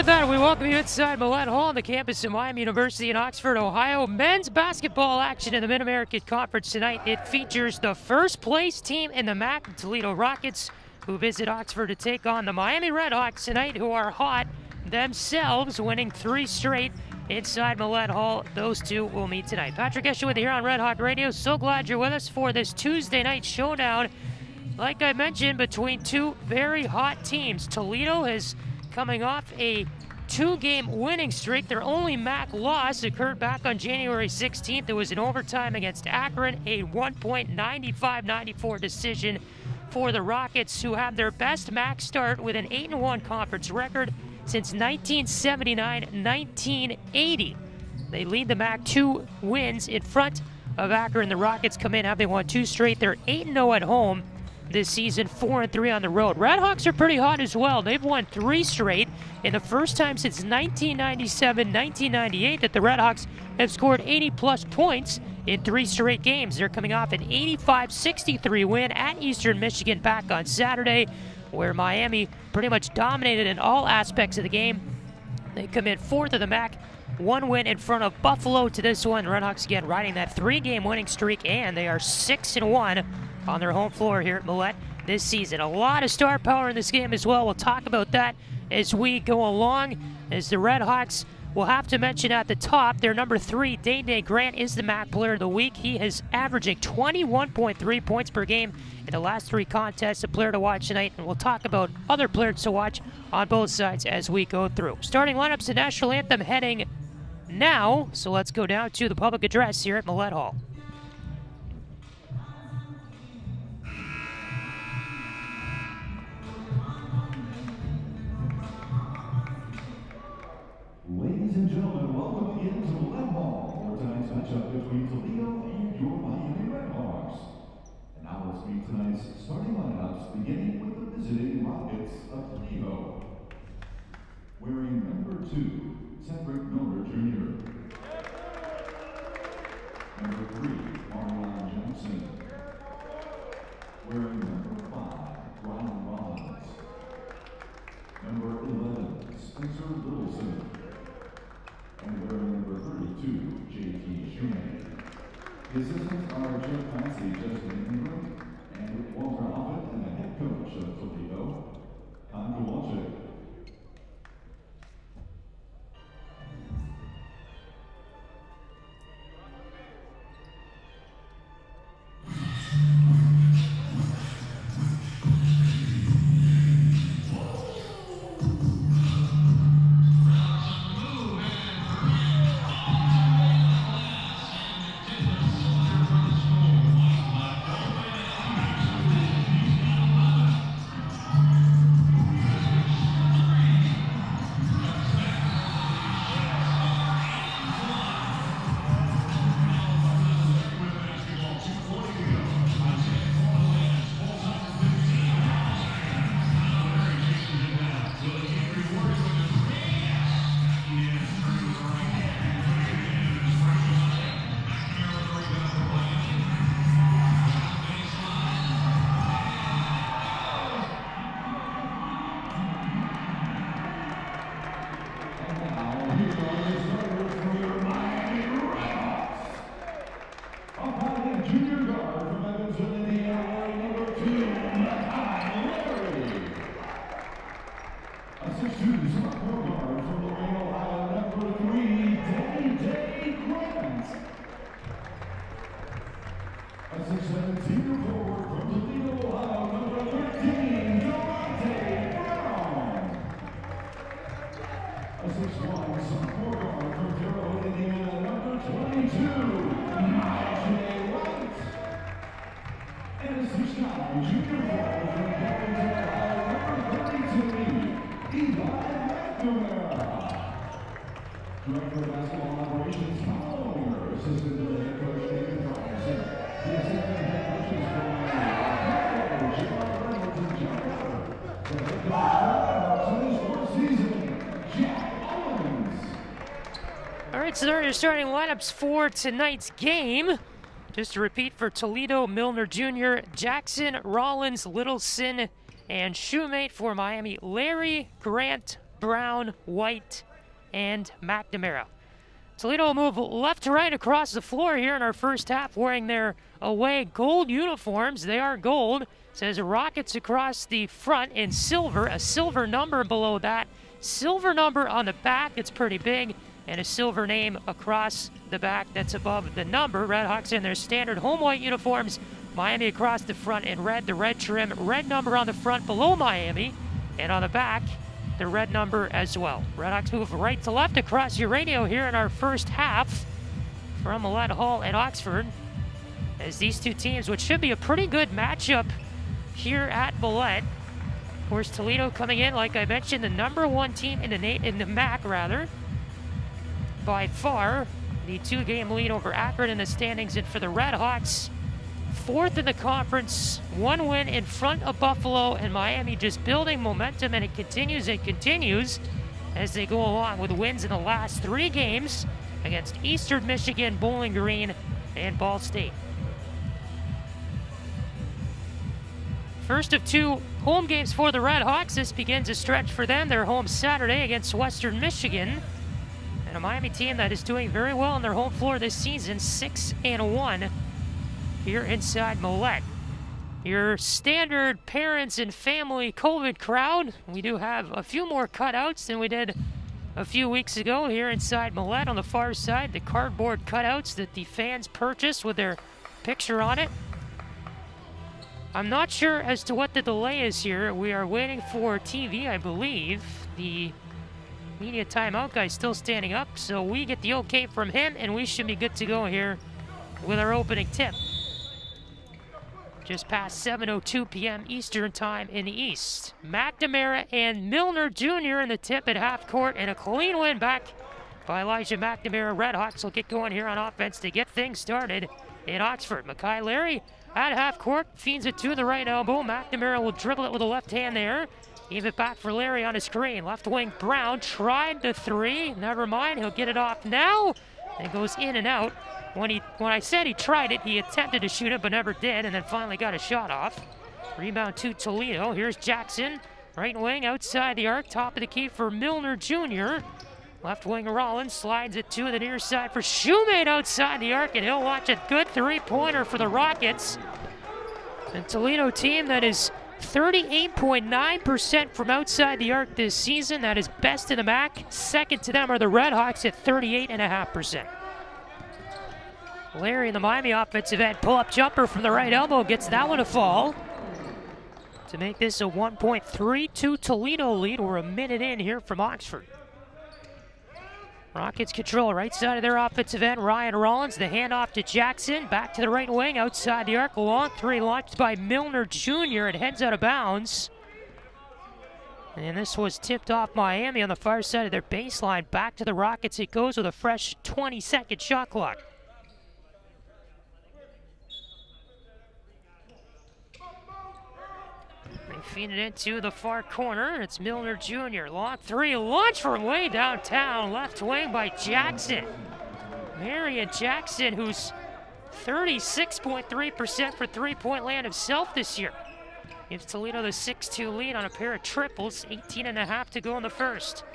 with that, we welcome you inside Millett Hall on the campus of Miami University in Oxford, Ohio. Men's basketball action in the Mid-American Conference tonight. It features the first place team in the MAC, the Toledo Rockets, who visit Oxford to take on the Miami RedHawks tonight, who are hot themselves, winning 3 straight inside Millett Hall. Those two will meet tonight. Patrick Geshan with you here on Red Hawk Radio. So glad you're with us for this Tuesday night showdown. Like I mentioned, between two very hot teams. Toledo is coming off a 2-game winning streak. Their only MAC loss occurred back on January 16th. It was in overtime against Akron, a 1.95-94 decision for the Rockets, who have their best MAC start with an 8-1 conference record since 1979-1980. They lead the MAC 2 wins in front of Akron. The Rockets come in having won 2 straight. They're 8-0 at home this season, 4-3 on the road. RedHawks are pretty hot as well. They've won 3 straight, in the first time since 1997-1998 that the RedHawks have scored 80-plus points in 3 straight games. They're coming off an 85-63 win at Eastern Michigan back on Saturday, where Miami pretty much dominated in all aspects of the game. They come in 4th of the MAC, 1 win in front of Buffalo to this one. RedHawks again riding that 3-game winning streak, and they are 6-1 on their home floor here at Millett this season. A lot of star power in this game as well. We'll talk about that as we go along, as the RedHawks will have to mention at the top their number 3, Day Grant, is the MAC Player of the Week. He is averaging 21.3 points per game in the last 3 contests. A player to watch tonight, and we'll talk about other players to watch on both sides as we go through. Starting lineups, the national anthem heading now, so let's go down to the public address here at Millett Hall. Ladies and gentlemen, welcome again to Millett Hall for tonight's matchup between Toledo and your Miami RedHawks. And now let's meet tonight's starting lineups, beginning with the visiting Rockets of Toledo. Wearing number 2, Cedric Miller Jr. Number 3, Marion Johnson. Wearing number 5, Ryan Rollins. Number 11, Spencer Littleson. And wearing number 32, J.T. Schumann. The assistants are Jeff Clancy, Justin Ingram, and Walter Offit, and the head coach of Toledo, Tom Kowalczyk. Director of Basketball Operations, Tom Longer, assistant to the head coach, David Ferguson. The assistant head coaches for John Reynolds and John Walker. The head coach for this first season, Jack Owens. All right, so there are your starting lineups for tonight's game. Just to repeat, for Toledo, Milner Jr., Jackson, Rollins, Littleson, and Shoemate. For Miami, Larry, Grant, Brown, White, and McNamara. Toledo will move left to right across the floor here in our first half, wearing their away gold uniforms. They are gold. It says Rockets across the front in silver, a silver number below that, silver number on the back that's pretty big, and a silver name across the back that's above the number. RedHawks in their standard home white uniforms. Miami across the front in red, the red trim, red number on the front below Miami, and on the back, the red number as well. RedHawks move right to left across your radio here in our first half from Millett Hall and Oxford, as these two teams, which should be a pretty good matchup here at Millett. Of course, Toledo coming in, like I mentioned, the #1 team in the MAC, by far. The 2-game lead over Akron in the standings, and for the RedHawks, 4th in the conference, 1 win in front of Buffalo, and Miami just building momentum, and it continues as they go along with wins in the last 3 games against Eastern Michigan, Bowling Green, and Ball State. First of 2 home games for the RedHawks. This begins a stretch for them. They're home Saturday against Western Michigan, and a Miami team that is doing very well on their home floor this season, 6-1 here inside Millett. Your standard parents and family COVID crowd. We do have a few more cutouts than we did a few weeks ago here inside Millett. On the far side, the cardboard cutouts that the fans purchased with their picture on it. I'm not sure as to what the delay is here. We are waiting for TV, I believe. The media timeout guy's still standing up, so we get the okay from him, and we should be good to go here with our opening tip. Just past 7:02 p.m. Eastern Time in the East. McNamara and Milner Jr. in the tip at half court, and a clean win back by Elijah McNamara. RedHawks will get going here on offense to get things started in Oxford. Makai Larry at half court, feeds it to the right elbow. McNamara will dribble it with the left hand there. Give it back for Larry on his screen. Left wing Brown tried the 3. Never mind, he'll get it off now. It goes in and out. When I said he tried it, he attempted to shoot it but never did, and then finally got a shot off. Rebound to Toledo. Here's Jackson. Right wing outside the arc. Top of the key for Milner Jr. Left wing Rollins slides it to the near side for Shoemate outside the arc, and he'll watch a good 3-pointer for the Rockets. The Toledo team that is 38.9% from outside the arc this season. That is best in the MAC. Second to them are the RedHawks at 38.5%. Larry in the Miami offensive end, pull-up jumper from the right elbow, gets that one to fall to make this a 1.32 Toledo lead. We're a minute in here from Oxford. Rockets control right side of their offensive end. Ryan Rollins, the handoff to Jackson, back to the right wing, outside the arc, long 3 launched by Milner Jr. It heads out of bounds. And this was tipped off Miami on the far side of their baseline. Back to the Rockets it goes with a fresh 20-second shot clock. Feed it into the far corner. It's Milner Jr. Long 3, launch from way downtown. Left wing by Jackson. Marion Jackson, who's 36.3% for 3-point land himself this year. Gives Toledo the 6-2 lead on a pair of triples. 18.5 to go in the first.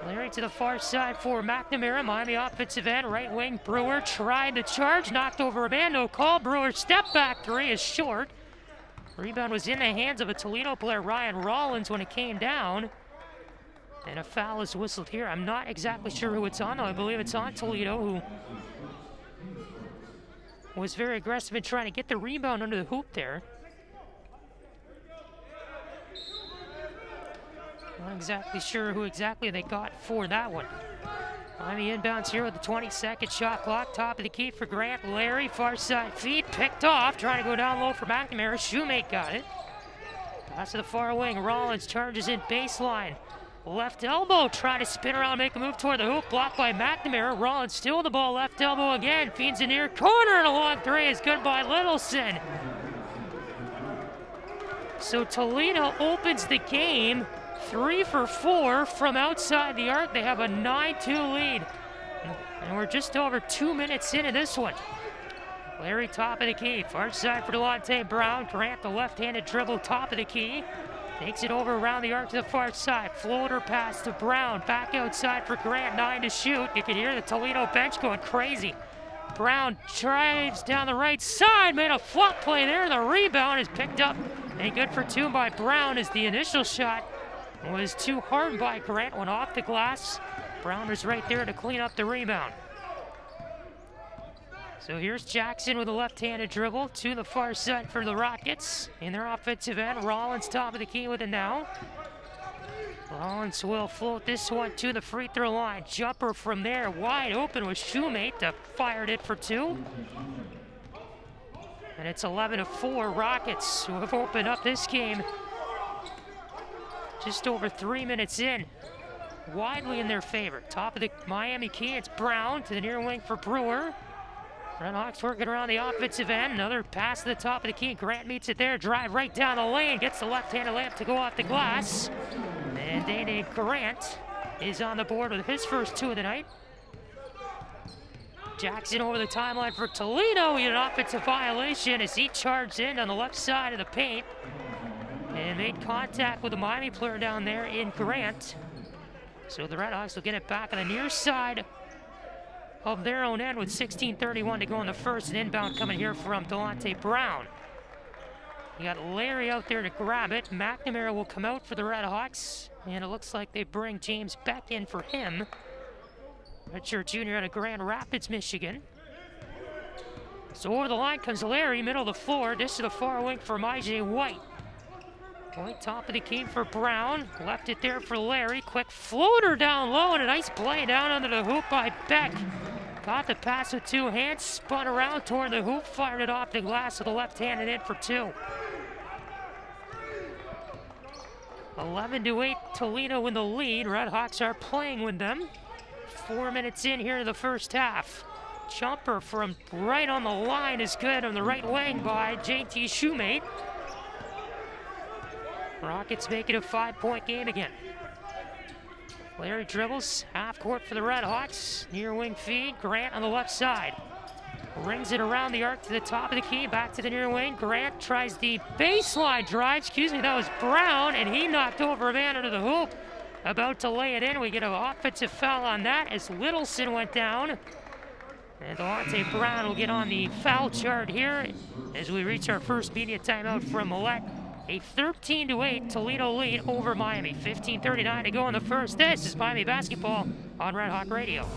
Larry to the far side for McNamara. Miami offensive end. Right wing Brewer tried to charge. Knocked over a man. No call. Brewer step back 3 is short. Rebound was in the hands of a Toledo player, Ryan Rollins, when it came down. And a foul is whistled here. I'm not exactly sure who it's on, though. I believe it's on Toledo, who was very aggressive in trying to get the rebound under the hoop there. Not exactly sure who exactly they got for that one. Miami inbounds here with the 20-second shot clock. Top of the key for Grant. Larry, far side feed, picked off. Trying to go down low for McNamara. Shoemate got it. Pass to the far wing. Rollins charges in baseline. Left elbow, trying to spin around, make a move toward the hoop. Blocked by McNamara. Rollins still the ball. Left elbow again. Feeds in near corner, and a long 3 is good by Littleson. So Toledo opens the game 3 for 4 from outside the arc. They have a 9-2 lead. And we're just over 2 minutes into this one. Larry top of the key. Far side for Delonte Brown. Grant the left-handed dribble top of the key. Takes it over around the arc to the far side. Floater pass to Brown. Back outside for Grant. 9 to shoot. You can hear the Toledo bench going crazy. Brown drives down the right side. Made a flop play there. The rebound is picked up and good for 2 by Brown as the initial shot was too hard by Grant. Went off the glass. Brown was right there to clean up the rebound. So here's Jackson with a left-handed dribble to the far side for the Rockets. In their offensive end, Rollins top of the key with it now. Rollins will float this one to the free throw line. Jumper from there, wide open with Shoemate to fired it for 2. And it's 11-4 Rockets, who have opened up this game just over 3 minutes in. Widely in their favor. Top of the Miami key, it's Brown to the near wing for Brewer. RedHawks working around the offensive end. Another pass to the top of the key. Grant meets it there. Drive right down the lane. Gets the left-handed layup to go off the glass. And Dane Grant is on the board with his first 2 of the night. Jackson over the timeline for Toledo. He had an offensive violation as he charged in on the left side of the paint and made contact with the Miami player down there in Grant. So the RedHawks will get it back on the near side of their own end with 16:31 to go in the first. An inbound coming here from Delonte Brown. You got Larry out there to grab it. McNamara will come out for the RedHawks, and it looks like they bring James Beck in for him. Redshirt junior out of Grand Rapids, Michigan. So over the line comes Larry, middle of the floor. Dish to the far wing for MJ White. Point top of the key for Brown. Left it there for Larry. Quick floater down low and a nice play down under the hoop by Beck. Got the pass with 2 hands, spun around toward the hoop, fired it off the glass with a left-handed in for 2. 11-8 Toledo in the lead. RedHawks are playing with them. 4 minutes in here in the first half. Jumper from right on the line is good on the right wing by JT Shoemate. Rockets make it a 5-point game again. Larry dribbles, half court for the RedHawks. Near wing feed, Grant on the left side. Rings it around the arc to the top of the key, back to the near wing. Grant tries the baseline drive, that was Brown, and he knocked over a man under the hoop. About to lay it in, we get an offensive foul on that as Littleson went down. And Delonte Brown will get on the foul chart here as we reach our first media timeout from Millett. A 13-8 Toledo lead over Miami. 15:39 to go in the first. This is Miami basketball on RedHawk Radio.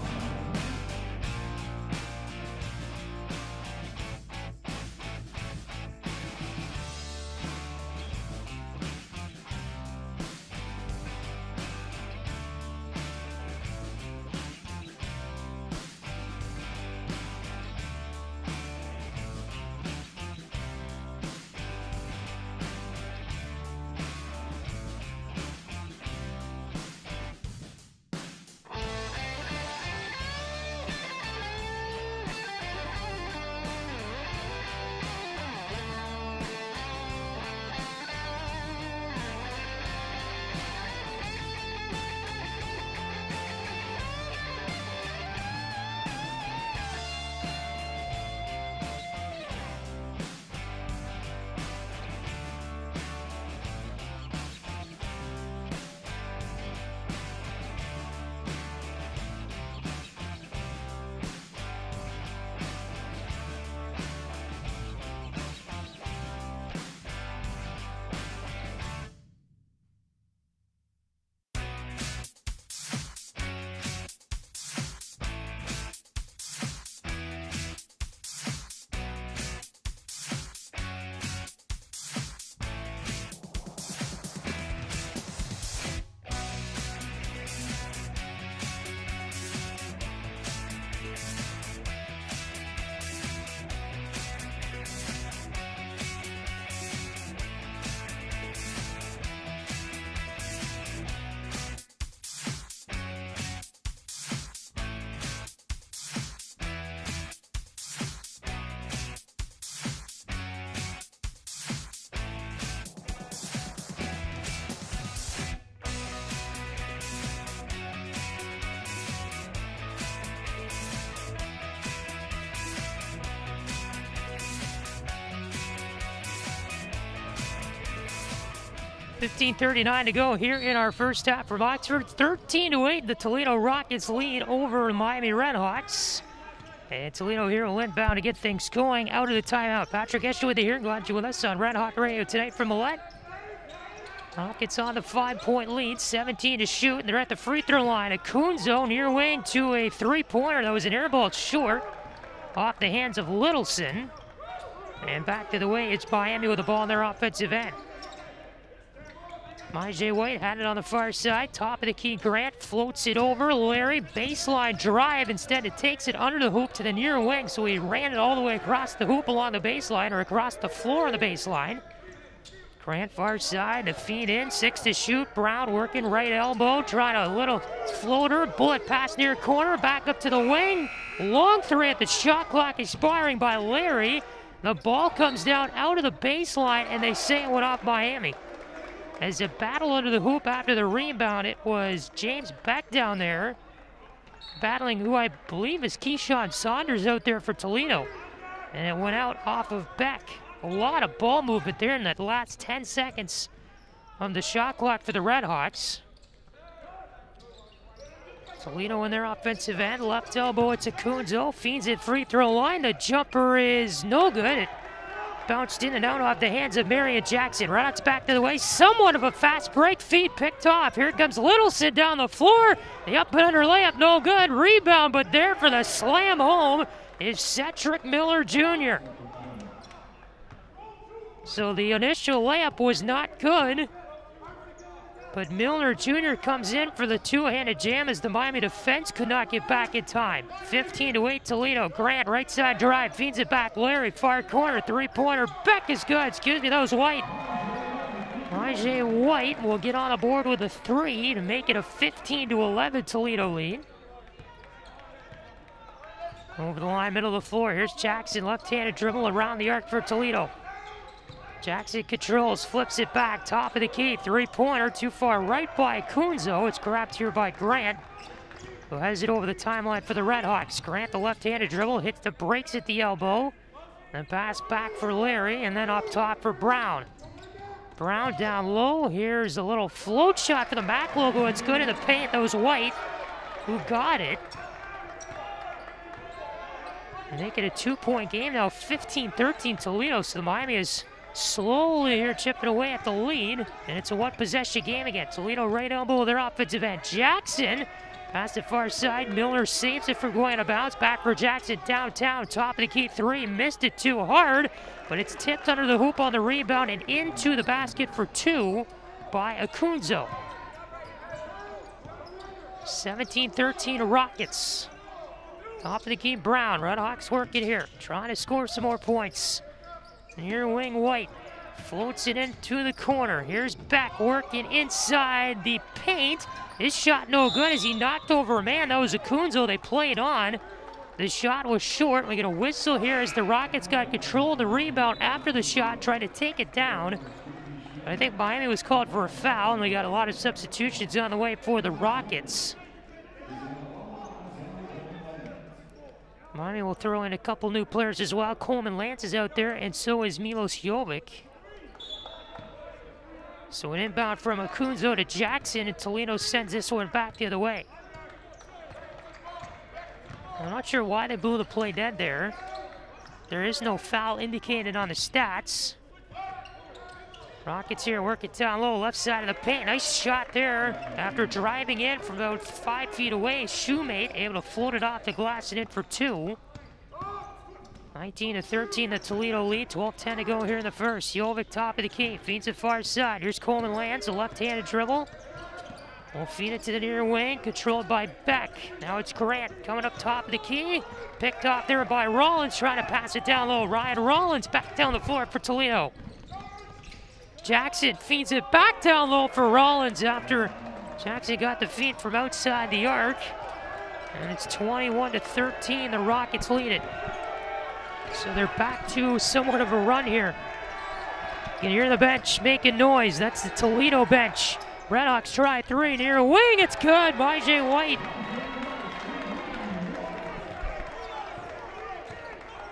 15:39 to go here in our first half from Oxford. 13-8, the Toledo Rockets lead over Miami RedHawks. And Toledo here will inbound to get things going out of the timeout. Patrick Geshan with you here. Glad you're with us on Red Hawk Radio tonight from Millett. Rockets on the 5-point lead, 17 to shoot, and they're at the free throw line. Akunzo near wing to a three-pointer. That was an air ball short off the hands of Littleson. And back to the way, it's Miami with the ball in their offensive end. Myjai White had it on the far side. Top of the key, Grant floats it over. Larry, baseline drive. Instead, it takes it under the hoop to the near wing. So he ran it all the way across the hoop along the baseline, or across the floor of the baseline. Grant far side, the feed in, 6 to shoot. Brown working right elbow, trying a little floater. Bullet pass near corner, back up to the wing. Long three at the shot clock expiring by Larry. The ball comes down out of the baseline, and they say it went off Miami. As a battle under the hoop after the rebound, it was James Beck down there battling who I believe is Geshan Saunders out there for Toledo. And it went out off of Beck. A lot of ball movement there in that last 10 seconds on the shot clock for the RedHawks. Toledo in their offensive end, left elbow, it's Akunzo, feeds it free throw line. The jumper is no good. It bounced in and out off the hands of Marion Jackson. RedHawks back to the way. Somewhat of a fast break. Feed picked off. Here comes Littleson down the floor. The up and under layup, no good. Rebound, but there for the slam home is Cedric Miller Jr. So the initial layup was not good, but Miller Jr. comes in for the two-handed jam as the Miami defense could not get back in time. 15-8 Toledo. Grant right side drive, feeds it back. Larry far corner, three-pointer. Beck is good. Excuse me, that was White. Myjai White will get on the board with a three to make it a 15-11 Toledo lead. Over the line, middle of the floor. Here's Jackson, left-handed dribble around the arc for Toledo. Jackson controls, flips it back, top of the key, three-pointer, too far right by Akunzo. It's grabbed here by Grant, who has it over the timeline for the RedHawks. Grant, the left-handed dribble, hits the brakes at the elbow, then pass back for Larry, and then up top for Brown. Brown down low, here's a little float shot for the MAC logo. It's good in the paint. That was White who got it. Make it a two-point game now, 15-13 Toledo, so the Miami is slowly here chipping away at the lead, and it's a one-possession game again. Toledo right elbow, their offensive end. Jackson, past the far side. Miller saves it from going out of bounds. Back for Jackson downtown. Top of the key three. Missed it too hard, but it's tipped under the hoop on the rebound and into the basket for two by Akunzo. 17-13 Rockets. Top of the key, Brown. RedHawks working here, trying to score some more points. Near wing, White floats it into the corner. Here's Beck working inside the paint. His shot no good as he knocked over a man. That was Akunzo. They played on. The shot was short. We get a whistle here as the Rockets got control of the rebound after the shot, trying to take it down. But I think Miami was called for a foul, and we got a lot of substitutions on the way for the Rockets. Miami will throw in a couple new players as well. Coleman Lance is out there, and so is Milos Jovic. So an inbound from Akunzo to Jackson, and Toledo sends this one back the other way. I'm not sure why they blew the play dead there. There is no foul indicated on the stats. Rockets here working down low, left side of the paint. Nice shot there after driving in from about 5 feet away. Shoemate able to float it off the glass and in for two. 19-13, the Toledo lead. 12-10 to go here in the first. Jovic top of the key, feeds it far side. Here's Coleman Lands, a left-handed dribble. We'll feed it to the near wing, controlled by Beck. Now it's Grant coming up top of the key. Picked off there by Rollins, trying to pass it down low. Ryan Rollins back down the floor for Toledo. Jackson feeds it back down low for Rollins after Jackson got the feed from outside the arc. And it's 21-13, the Rockets lead it. So they're back to somewhat of a run here. You can hear the bench making noise. That's the Toledo bench. RedHawks try three, near wing, it's good. Myjai White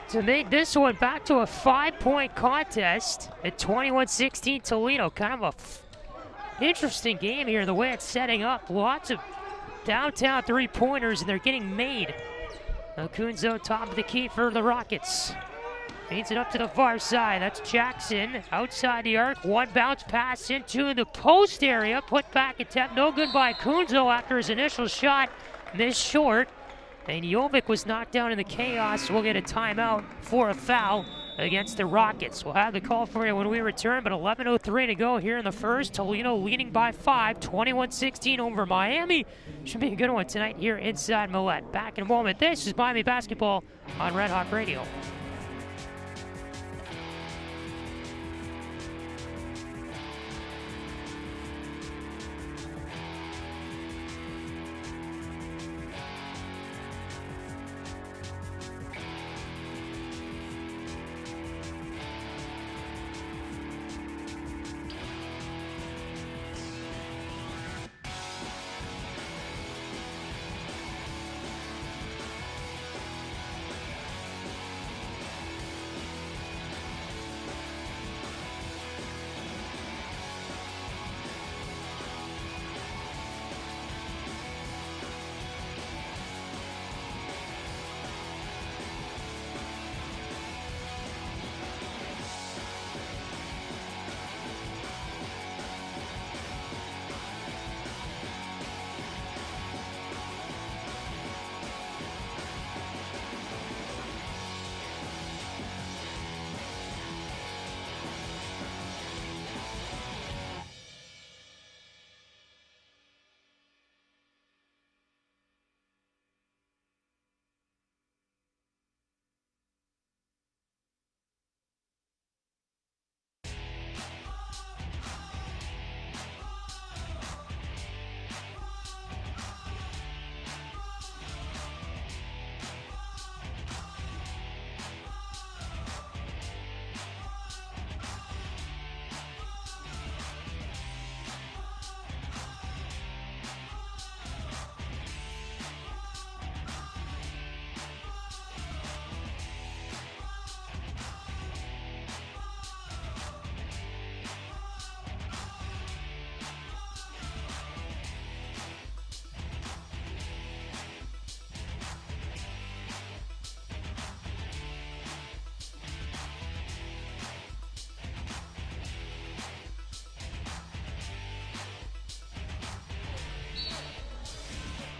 to make this one back to a 5-point contest at 21-16 Toledo. Kind of interesting game here, the way it's setting up. Lots of downtown three-pointers, and they're getting made. Kunzo top of the key for the Rockets. Feeds it up to the far side. That's Jackson outside the arc. One bounce pass into the post area. Put back attempt. No good by Kunzo after his initial shot. Missed short. And Jovic was knocked down in the chaos. We'll get a timeout for a foul against the Rockets. We'll have the call for you when we return, but 11:03 to go here in the first. Toledo leading by 5, 21-16 over Miami. Should be a good one tonight here inside Millett. Back in a moment. This is Miami basketball on Red Hawk Radio.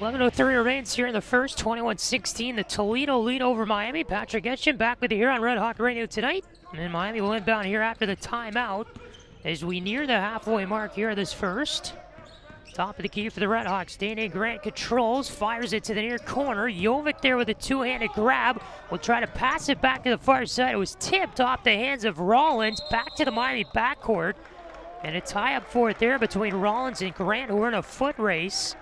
.03 remains here in the first, 21-16. The Toledo lead over Miami. Patrick Geshan back with you here on Red Hawk Radio tonight. And Miami will inbound here after the timeout as we near the halfway mark here of this first. Top of the key for the RedHawks. Dane Grant controls, fires it to the near corner. Jovic there with a two-handed grab. Will try to pass it back to the far side. It was tipped off the hands of Rollins. Back to the Miami backcourt. And a tie-up for it there between Rollins and Grant, who are in a foot race.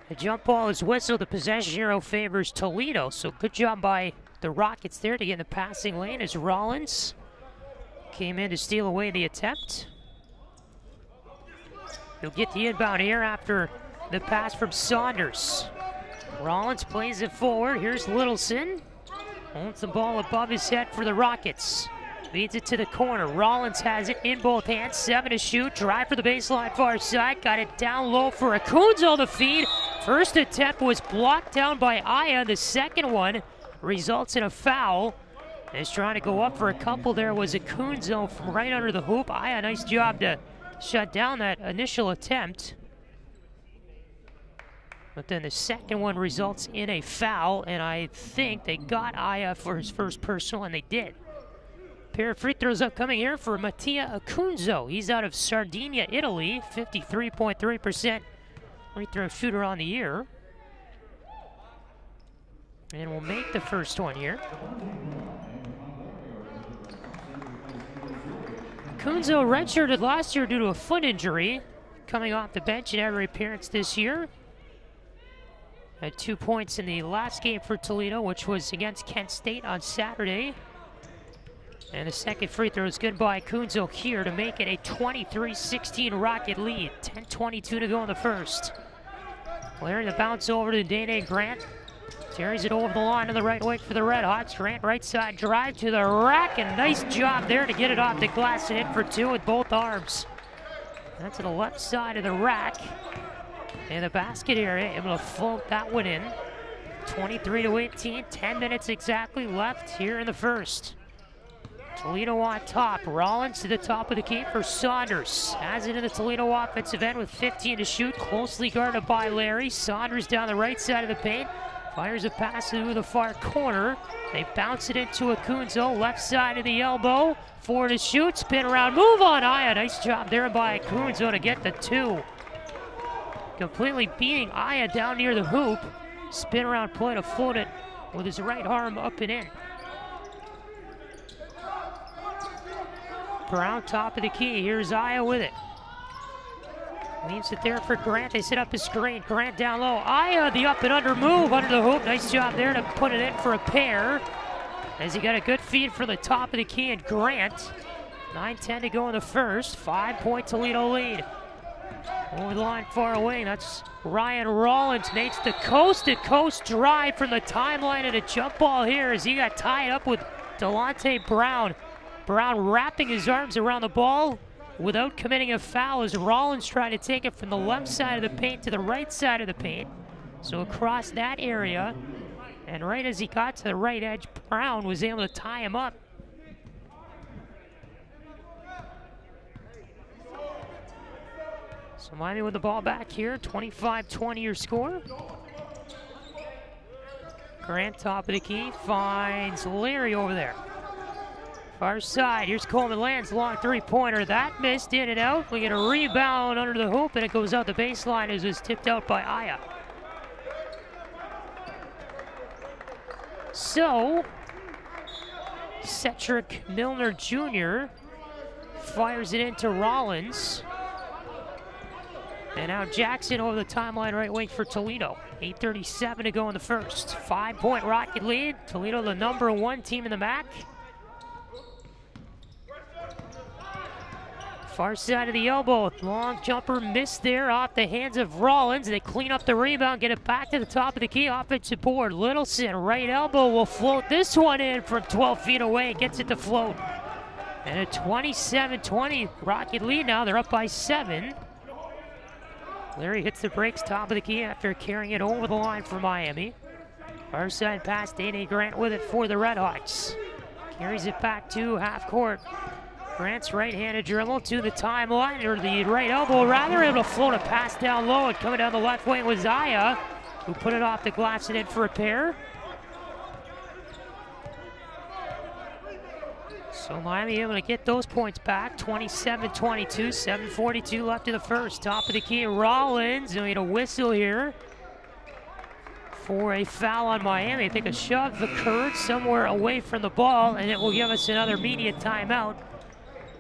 The jump ball is whistled. The possession arrow favors Toledo. So good job by the Rockets there to get in the passing lane as Rollins came in to steal away the attempt. He'll get the inbound here after the pass from Saunders. Rollins plays it forward. Here's Littleson. Holds the ball above his head for the Rockets. Leads it to the corner. Rollins has it in both hands. 7 to shoot. Drive for the baseline far side. Got it down low for Akunzo to feed. First attempt was blocked down by Aya. The second one results in a foul. He's trying to go up for a couple there was Akunzo from right under the hoop. Aya, nice job to shut down that initial attempt. But then the second one results in a foul, and I think they got Aya for his first personal, and they did. Pair of free throws upcoming here for Mattia Akunzo. He's out of Sardinia, Italy, 53.3% free throw shooter on the year. And we'll make the first one here. Akunzo redshirted last year due to a foot injury, coming off the bench in every appearance this year. Had 2 points in the last game for Toledo, which was against Kent State on Saturday. And the second free throw is good by Akunzo here to make it a 23-16 Rocket lead. 10:22 to go in the first. Clearing the bounce over to Dane Grant. Carries it over the line to the right wing for the RedHawks. Grant right side drive to the rack, and nice job there to get it off the glass and in for two with both arms. That's to the left side of the rack. And the basket area, able to float that one in. 23-18, 10 minutes exactly left here in the first. Toledo on top. Rollins to the top of the key for Saunders. Has it in the Toledo offensive end with 15 to shoot. Closely guarded by Larry. Saunders down the right side of the paint. Fires a pass to the far corner. They bounce it into Akunzo. Left side of the elbow. Forward to shoot. Spin around. Move on Aya. Nice job there by Akunzo to get the two. Completely beating Aya down near the hoop. Spin around play to float it with his right arm up and in. Brown top of the key. Here's Aya with it. Leaves it there for Grant. They set up his screen. Grant down low. Aya, the up and under move under the hoop. Nice job there to put it in for a pair. As he got a good feed for the top of the key and Grant. 9:10 to go in the first. 5-point Toledo lead. Over the line far away. That's Ryan Rollins. Makes the coast-to-coast drive from the timeline and a jump ball here as he got tied up with Delonte Brown. Brown wrapping his arms around the ball without committing a foul as Rollins tried to take it from the left side of the paint to the right side of the paint. So across that area, and right as he got to the right edge, Brown was able to tie him up. So Miami with the ball back here, 25-20 your score. Grant top of the key, finds Larry over there. Far side, here's Coleman, lands long three-pointer. That missed, in and out. We get a rebound under the hoop, and it goes out the baseline as it's tipped out by Aya. So, Cedric Milner Jr. fires it into Rollins. And now Jackson over the timeline right wing for Toledo. 8:37 to go in the first. 5-point Rocket lead. Toledo the #1 team in the MAC. Far side of the elbow, long jumper missed there off the hands of Rollins. They clean up the rebound, get it back to the top of the key, offensive board. Littleson, right elbow, will float this one in from 12 feet away, gets it to float. And a 27-20 Rocket lead now, they're up by 7. Larry hits the brakes, top of the key after carrying it over the line for Miami. Far side pass, Dane Grant with it for the RedHawks. Carries it back to half court. Grant's right-handed dribble to the timeline, or the right elbow rather, able to float a pass down low, and coming down the left wing was Aya, who put it off the glass and in for a pair. So Miami able to get those points back, 27-22, 7:42 left in the first. Top of the key, Rollins, and we had a whistle here for a foul on Miami. I think a shove occurred somewhere away from the ball, and it will give us another immediate timeout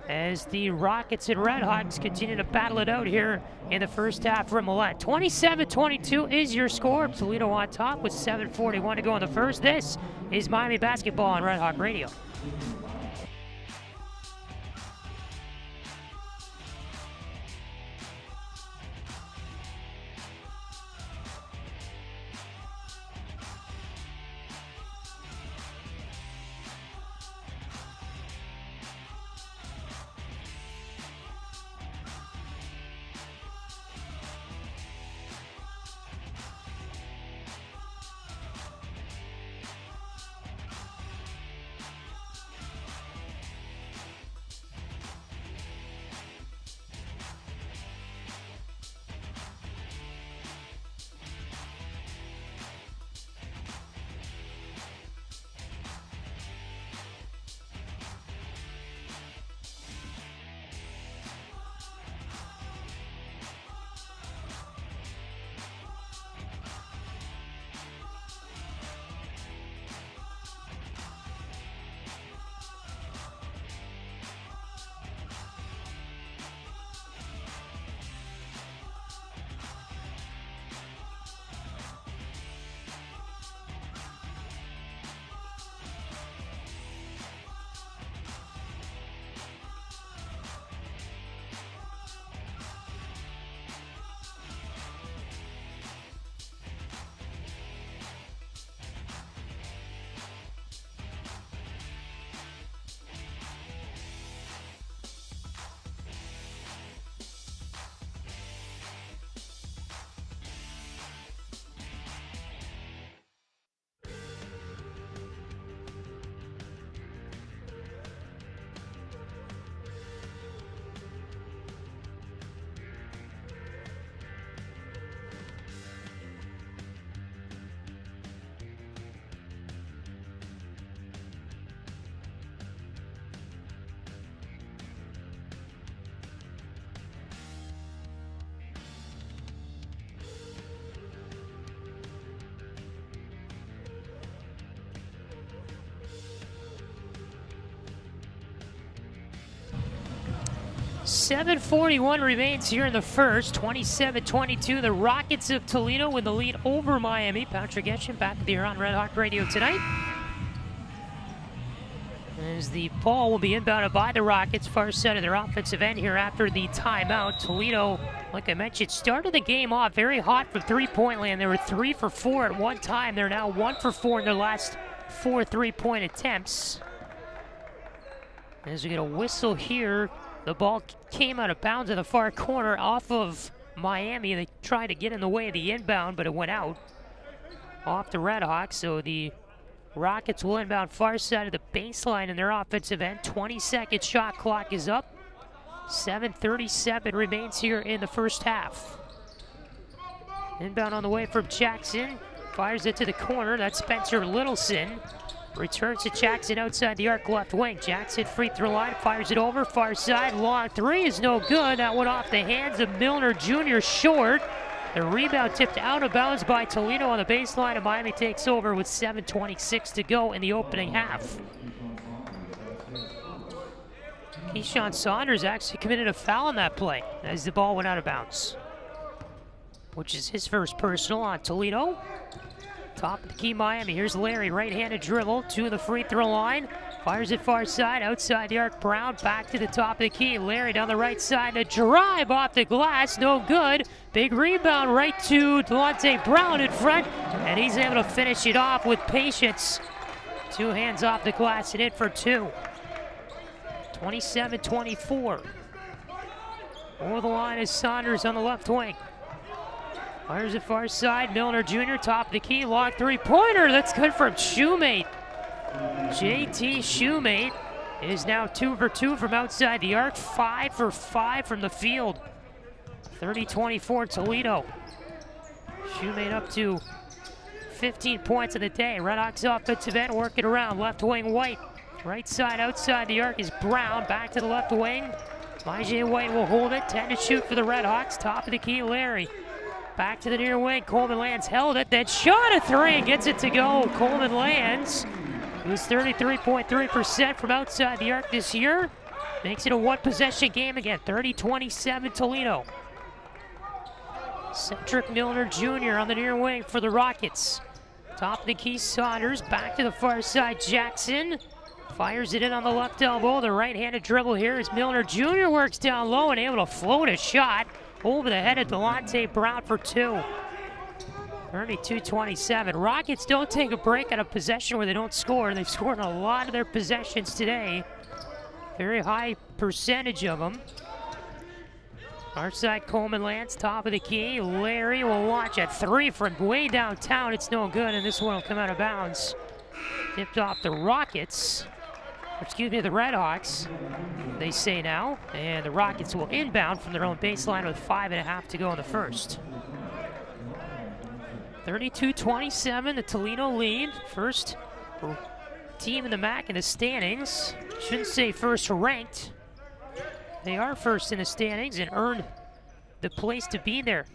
as the Rockets and RedHawks continue to battle it out here in the first half from Millett. 27-22 is your score. Toledo on top with 7:41 to go in the first. This is Miami basketball on RedHawk Radio. 7:41 remains here in the first. 27-22. The Rockets of Toledo with the lead over Miami. Patrick Geshan back here on Red Hawk Radio tonight. As the ball will be inbounded by the Rockets, far side of their offensive end here after the timeout. Toledo, like I mentioned, started the game off very hot from three-point land. They were 3 for 4 at one time. They're now 1 for 4 in their last 4 three-point attempts. As we get a whistle here, the ball came out of bounds in the far corner off of Miami. They tried to get in the way of the inbound, but it went out off the RedHawks. So the Rockets will inbound far side of the baseline in their offensive end. 20-second shot clock is up. 7:37 remains here in the first half. Inbound on the way from Jackson. Fires it to the corner. That's Spencer Littleson. Returns to Jackson outside the arc left wing. Jackson free throw line, fires it over, far side, long three is no good. That went off the hands of Millett Jr. short. The rebound tipped out of bounds by Toledo on the baseline, and Miami takes over with 7:26 to go in the opening half. Geshan Saunders actually committed a foul on that play as the ball went out of bounds, which is his first personal on Toledo. Top of the key, Miami. Here's Larry, right-handed dribble to the free throw line. Fires it far side, outside the arc. Brown back to the top of the key. Larry down the right side, a drive off the glass, no good. Big rebound right to Delonte Brown in front, and he's able to finish it off with patience. 2 hands off the glass and in for 2. 27-24. Over the line is Saunders on the left wing. Fires it far side, Millett Jr. top of the key, long three-pointer. That's good from Shoemate. JT Shoemate is now 2 for 2 from outside the arc, 5 for 5 from the field. 30-24 Toledo. Shoemate up to 15 points of the day. RedHawks offensive end working around, left wing White. Right side outside the arc is Brown, back to the left wing. Elijah White will hold it, 10 to shoot for the RedHawks. Top of the key, Larry. Back to the near wing, Coleman Lands held it, then shot a 3 and gets it to go. Coleman Lands, who's 33.3% from outside the arc this year, makes it a one-possession game again, 30-27 Toledo. Cedric Millett Jr. on the near wing for the Rockets. Top of the key, Saunders, back to the far side, Jackson. Fires it in on the left elbow. The right-handed dribble here as Millett Jr. works down low and able to float a shot over the head of Delonte Brown for 2. 32-27. Rockets don't take a break on a possession where they don't score. They've scored a lot of their possessions today. Very high percentage of them. Our side, Coleman Lands, top of the key. Larry will launch a 3 from way downtown. It's no good, and this one will come out of bounds. Tipped off the Rockets. Excuse me, the RedHawks, they say now. And the Rockets will inbound from their own baseline with 5.5 to go in the first. 32-27, the Toledo lead. First team in the MAC in the standings. Shouldn't say first ranked. They are first in the standings and earned the place to be there.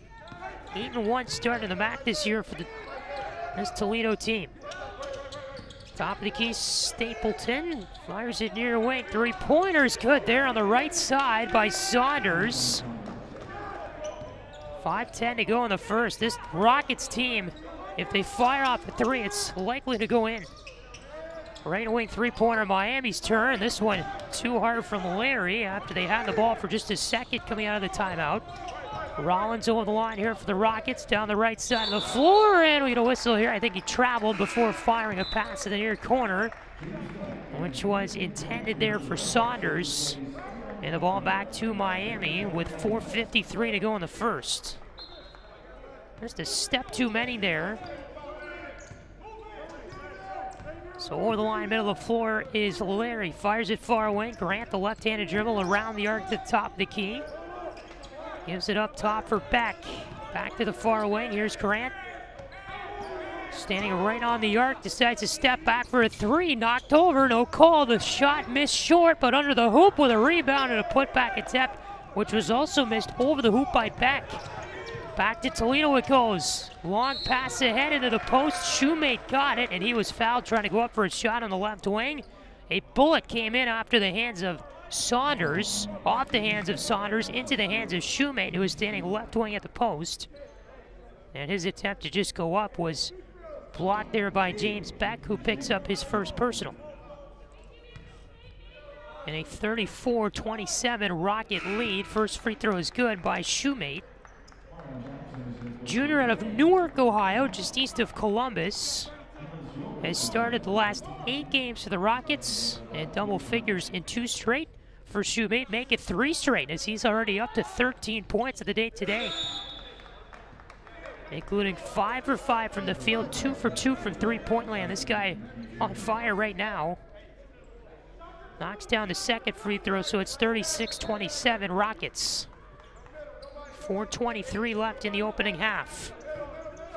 8-1 start in the MAC this year for this Toledo team. Top of the key, Stapleton fires it near wing. Three-pointer's good there on the right side by Saunders. 5:10 to go in the first. This Rockets team, if they fire off a 3, it's likely to go in. Right wing three-pointer, Miami's turn. This one too hard from Larry after they had the ball for just a second coming out of the timeout. Rollins over the line here for the Rockets, down the right side of the floor, and we get a whistle here. I think he traveled before firing a pass to the near corner, which was intended there for Saunders. And the ball back to Miami with 4:53 to go in the first. Just a step too many there. So over the line, middle of the floor is Larry. Fires it far away. Grant, the left-handed dribble around the arc to the top of the key. Gives it up top for Beck. Back to the far wing. Here's Grant. Standing right on the arc. Decides to step back for a 3. Knocked over. No call. The shot missed short, but under the hoop with a rebound and a putback attempt, which was also missed over the hoop by Beck. Back to Toledo it goes. Long pass ahead into the post. Shoemate got it, and he was fouled trying to go up for a shot on the left wing. A bullet came in after the hands of Saunders, off the hands of Saunders, into the hands of Shoemate, who was standing left wing at the post. And his attempt to just go up was blocked there by James Beck, who picks up his first personal. And a 34-27 Rocket lead. First free throw is good by Shoemate. Junior out of Newark, Ohio, just east of Columbus, has started the last 8 games for the Rockets and double figures in 2 straight. For Shoemate, make it 3 straight as he's already up to 13 points of the day today, including 5 for 5 from the field, 2 for 2 from three-point land. This guy on fire right now. Knocks down the second free throw, so it's 36-27 Rockets. 4:23 left in the opening half.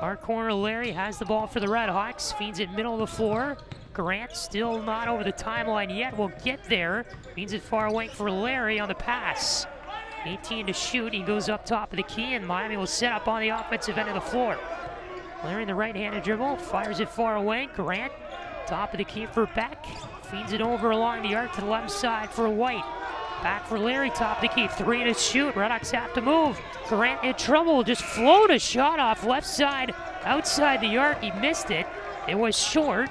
Far corner, Larry has the ball for the RedHawks. Feeds it middle of the floor. Grant still not over the timeline yet. Will get there. Feeds it far away for Larry on the pass. 18 to shoot. He goes up top of the key, and Miami will set up on the offensive end of the floor. Larry in the right-handed dribble. Fires it far away. Grant, top of the key for Beck. Feeds it over along the arc to the left side for White. Back for Larry, top of the key, 3 to shoot. RedHawks have to move. Grant in trouble, just float a shot off left side, outside the arc. He missed it. It was short,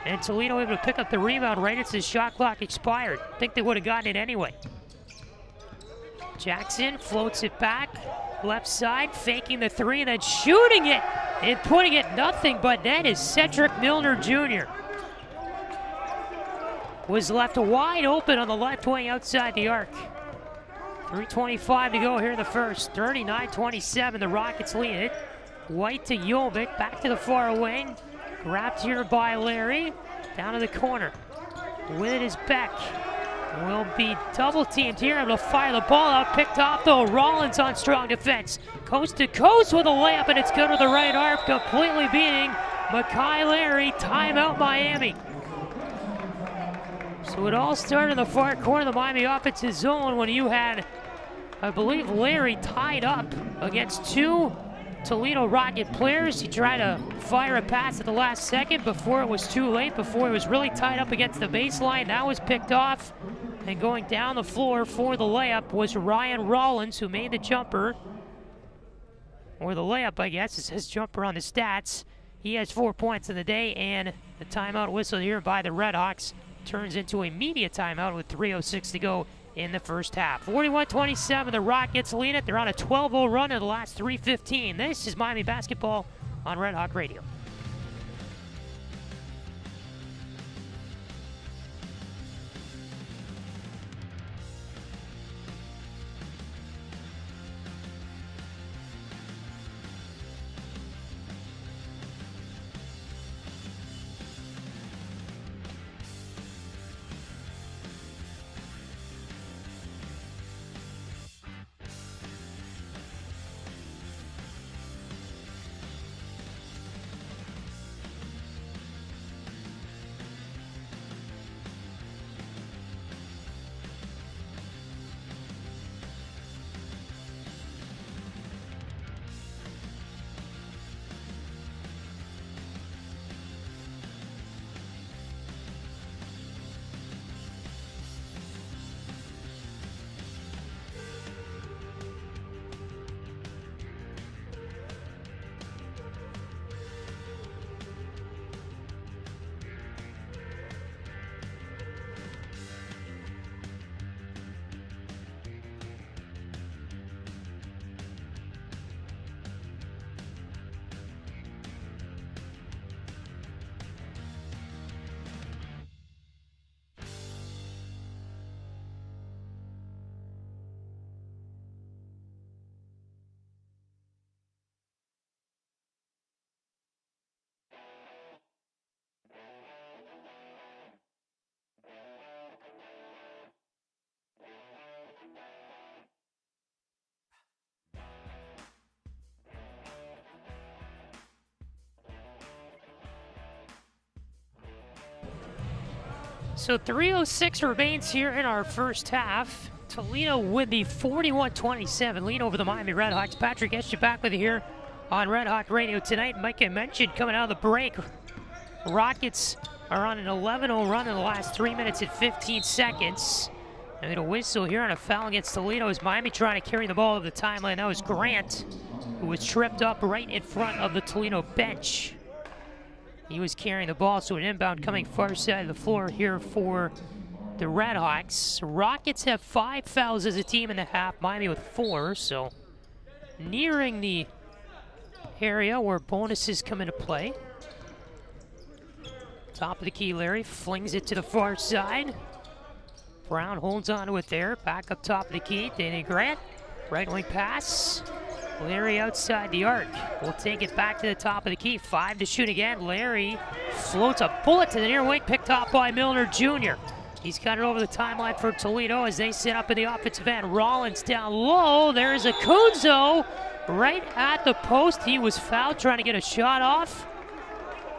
and Toledo able to pick up the rebound right as the shot clock expired. I think they would have gotten it anyway. Jackson floats it back, left side, faking the 3, then shooting it and putting it nothing but net is Cedric Milner Jr. Was left wide open on the left wing outside the arc. 3:25 to go here in the first. 39-27, the Rockets lead it. White to Jovic, back to the far wing. Grabbed here by Larry, down to the corner. With it is Beck. Will be double teamed here, able to fire the ball out. Picked off though, Rollins on strong defense. Coast to coast with a layup, and it's good with the right arm, completely beating Makai Larry. Timeout Miami. So it all started in the far corner of the Miami offensive zone when you had, I believe, Larry tied up against 2 Toledo Rocket players. He tried to fire a pass at the last second before it was too late, before he was really tied up against the baseline. That was picked off, and going down the floor for the layup was Ryan Rollins, who made the jumper. Or the layup, I guess. It says jumper on the stats. He has 4 points in the day, and the timeout whistle here by the RedHawks turns into a media timeout with 3:06 to go in the first half. 41-27, the Rockets lead it. They're on a 12-0 run in the last 3:15. This is Miami basketball on Red Hawk Radio. So 3:06 remains here in our first half. Toledo with the 41-27 lead over the Miami RedHawks. Patrick Geshan back with you here on Red Hawk Radio tonight. Mike, I mentioned coming out of the break, Rockets are on an 11-0 run in the last 3 minutes and 15 seconds. And a whistle here on a foul against Toledo as Miami trying to carry the ball to the timeline. That was Grant, who was tripped up right in front of the Toledo bench. He was carrying the ball, so an inbound coming far side of the floor here for the RedHawks. Rockets have 5 fouls as a team in the half, Miami with 4, so nearing the area where bonuses come into play. Top of the key, Larry flings it to the far side. Brown holds onto it there. Back up top of the key, Danny Grant. Right wing pass. Larry outside the arc. We'll take it back to the top of the key. 5 to shoot again. Larry floats a bullet to the near wing, picked off by Millett Jr. He's got it over the timeline for Toledo as they set up in the offensive end. Rollins down low. There's a Kunzo right at the post. He was fouled trying to get a shot off.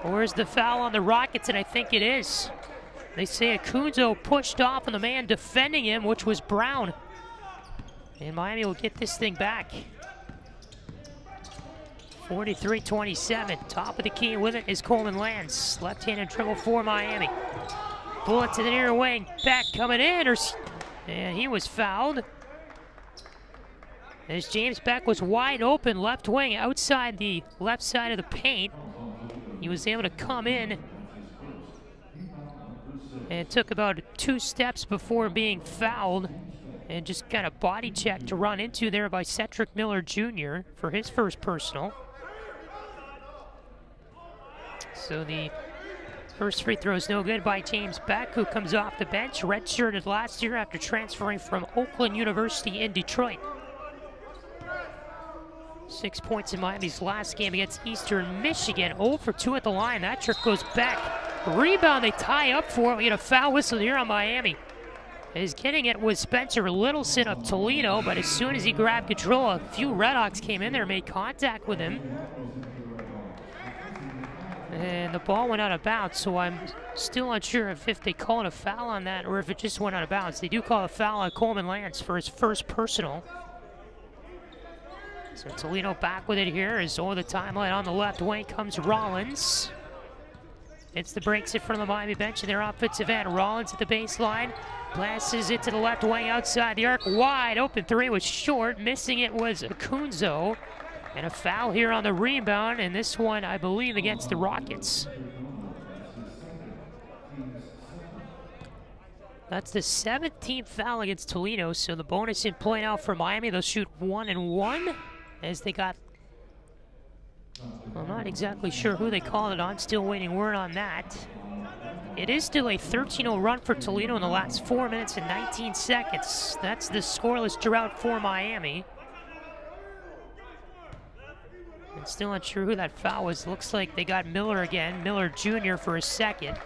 Where's the foul on the Rockets? And I think it is. They say Kunzo pushed off on the man defending him, which was Brown. And Miami will get this thing back. 43-27, top of the key with it is Coleman Lands. Left-handed dribble for Miami. Bullet to the near wing, back coming in, and he was fouled. As James Beck was wide open, left wing, outside the left side of the paint. He was able to come in and took about 2 steps before being fouled and just got a body check to run into there by Cedric Millett Jr. for his first personal. So the first free throw is no good by James Beck, who comes off the bench, redshirted last year after transferring from Oakland University in Detroit. 6 points in Miami's last game against Eastern Michigan. 0 for 2 at the line. That trick goes back. Rebound, they tie up for it. We get a foul whistle here on Miami. As getting it was Spencer Littleson of Toledo, but as soon as he grabbed control, a few RedHawks came in there, made contact with him. And the ball went out of bounds, so I'm still unsure if they call it a foul on that or if it just went out of bounds. They do call a foul on Coleman Lance for his first personal. So Toledo back with it here as over the timeline on the left wing comes Rollins. It's the breaks it from the Miami bench in their offensive end. Rollins at the baseline, passes it to the left wing outside the arc. Wide open three was short. Missing it was Kunzo. And a foul here on the rebound, and this one, I believe, against the Rockets. That's the 17th foul against Toledo, so the bonus in play now for Miami. They'll shoot 1 and 1 as they got, I'm not exactly sure who they called it on, still waiting word on that. It is still a 13-0 run for Toledo in the last 4 minutes and 19 seconds. That's the scoreless drought for Miami. And still unsure who that foul was. Looks like they got Miller again, Millett Jr. for his second.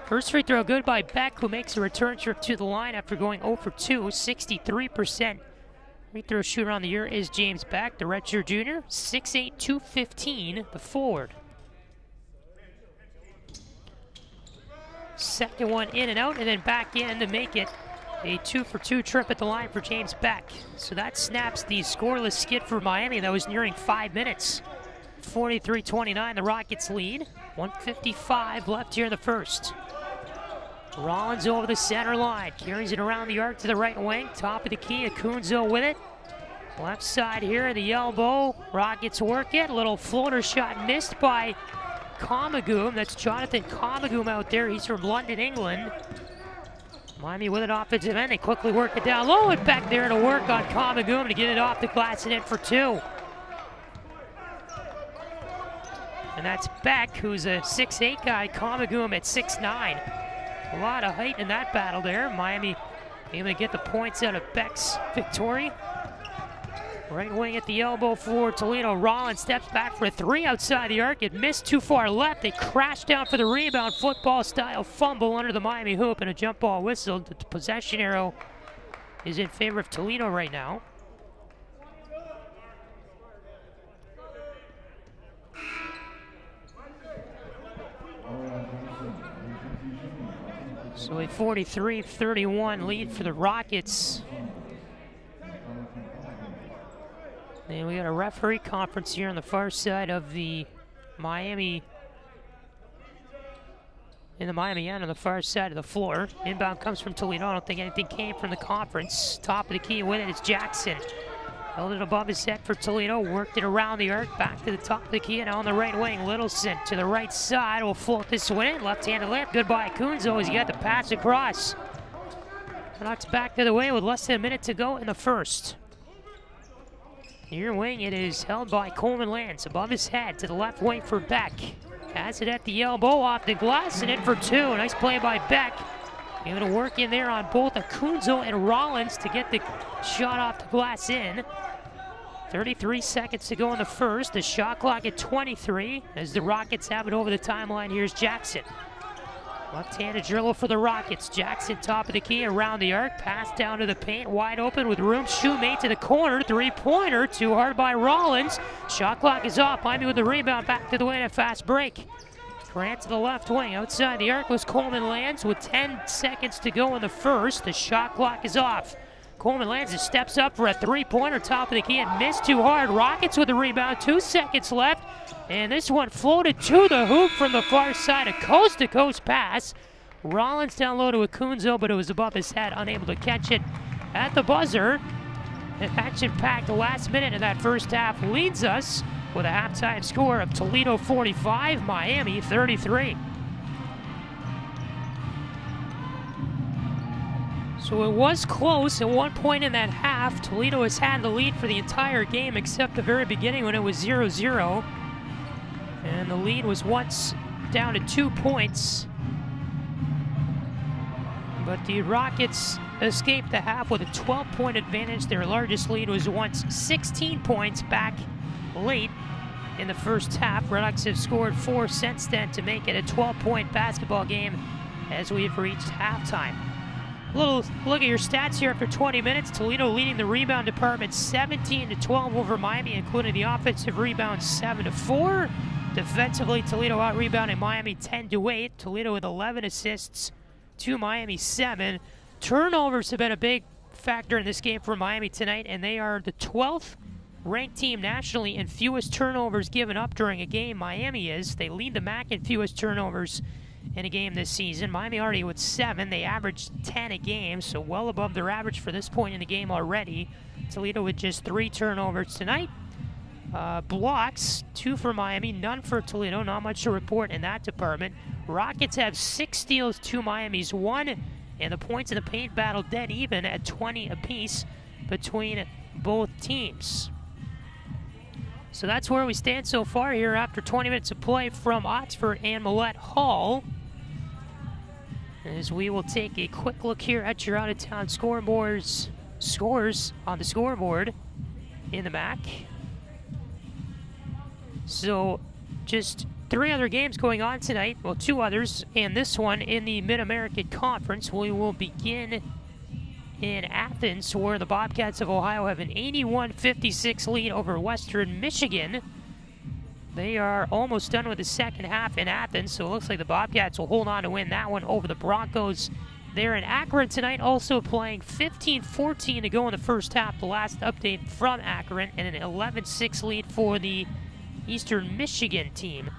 First free throw good by Beck, who makes a return trip to the line after going 0 for 2, 63%. Free throw shooter on the year is James Beck, the redshirt junior, 6'8", 215, the forward. Second one in and out, and then back in to make it a 2 for 2 trip at the line for James Beck. So that snaps the scoreless skid for Miami that was nearing 5 minutes. 43-29, the Rockets lead. 1:55 left here in the first. Rollins over the center line, carries it around the arc to the right wing. Top of the key, Kunzo with it. Left side here, the elbow. Rockets work it. Little floater shot missed by Comagum. That's Jonathan Comagum out there. He's from London, England. Miami with an offensive end. They quickly work it down low and back there to work on Comagum to get it off the glass and in for 2. And that's Beck, who's a 6'8 guy. Comagum at 6'9. A lot of height in that battle there. Miami able to get the points out of Beck's victory. Right wing at the elbow for Toledo. Rollins steps back for a 3 outside the arc. It missed too far left. They crash down for the rebound. Football style fumble under the Miami hoop and a jump ball whistle. The possession arrow is in favor of Toledo right now. So a 43-31 lead for the Rockets. And we got a referee conference here on the far side of the Miami in the Miami end on the far side of the floor. Inbound comes from Toledo. I don't think anything came from the conference. Top of the key with it is Jackson. Held it above his head for Toledo, worked it around the arc, back to the top of the key, and on the right wing, Littleson to the right side will float this one in. Left-handed layup, good by Kunzo as he got the pass across. Knocks back to the way with less than a minute to go in the first. Near wing, it is held by Coleman Lance, above his head to the left wing for Beck. Has it at the elbow, off the glass, and in for two. Nice play by Beck. Able to work in there on both Akunzo and Rollins to get the shot off the glass in. 33 seconds to go in the first. The shot clock at 23 as the Rockets have it over the timeline. Here's Jackson. Left-handed dribble for the Rockets. Jackson top of the key around the arc. Pass down to the paint. Wide open with room. Shoemate to the corner. Three-pointer. Too hard by Rollins. Shot clock is off. Miami with the rebound. Back to the way and a fast break. Grant to the left wing. Outside the arc was Coleman Lands with 10 seconds to go in the first. The shot clock is off. Coleman Lands steps up for a three-pointer. Top of the key and missed too hard. Rockets with the rebound. 2 seconds left. And this one floated to the hoop from the far side. A coast-to-coast pass. Rollins down low to Akunzo, but it was above his head. Unable to catch it at the buzzer. An action-packed last minute of that first half leads us with a halftime score of Toledo 45, Miami 33. So it was close at one point in that half. Toledo has had the lead for the entire game except the very beginning when it was 0-0. And the lead was once down to 2 points. But the Rockets escaped the half with a 12-point advantage. Their largest lead was once 16 points back late in the first half. RedHawks have scored 4 since then to make it a 12-point basketball game as we've reached halftime. A little look at your stats here after 20 minutes. Toledo leading the rebound department 17-12 over Miami, including the offensive rebound 7-4. Defensively, Toledo out-rebounding Miami 10-8. Toledo with 11 assists to Miami 7. Turnovers have been a big factor in this game for Miami tonight, and they are the 12th ranked team nationally in fewest turnovers given up during a game. Miami is. They lead the MAC in fewest turnovers in a game this season. Miami already with 7. They averaged 10 a game, so well above their average for this point in the game already. Toledo with just 3 turnovers tonight. Blocks, 2 for Miami, none for Toledo. Not much to report in that department. Rockets have 6 steals to Miami's 1, and the points in the paint battle dead even at 20 apiece between both teams. So that's where we stand so far here after 20 minutes of play from Oxford and Millett Hall. As we will take a quick look here at your out-of-town scores on the scoreboard in the MAC. So just 3 other games going on tonight. Well, 2 others, and this one in the Mid-American Conference. We will begin in Athens, where the Bobcats of Ohio have an 81-56 lead over Western Michigan. They are almost done with the second half in Athens, so it looks like the Bobcats will hold on to win that one over the Broncos. They're in Akron tonight, also playing 15-14 to go in the first half. The last update from Akron, and an 11-6 lead for the Eastern Michigan team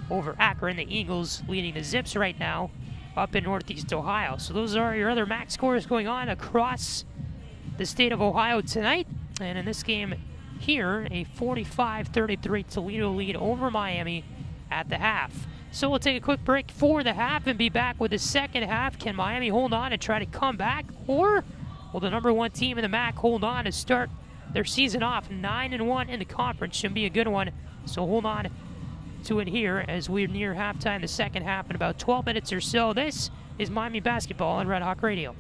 over Akron. The Eagles leading the Zips right now up in Northeast Ohio. So those are your other MAC scores going on across the state of Ohio tonight. And in this game here, a 45-33 Toledo lead over Miami at the half. So we'll take a quick break for the half and be back with the second half. Can Miami hold on and try to come back? Or will the number 1 team in the MAC hold on to start their season off 9-1 in the conference? Should be a good one. So hold on to it here as we're near halftime, the second half, in about 12 minutes or so. This is Miami basketball on Red Hawk Radio.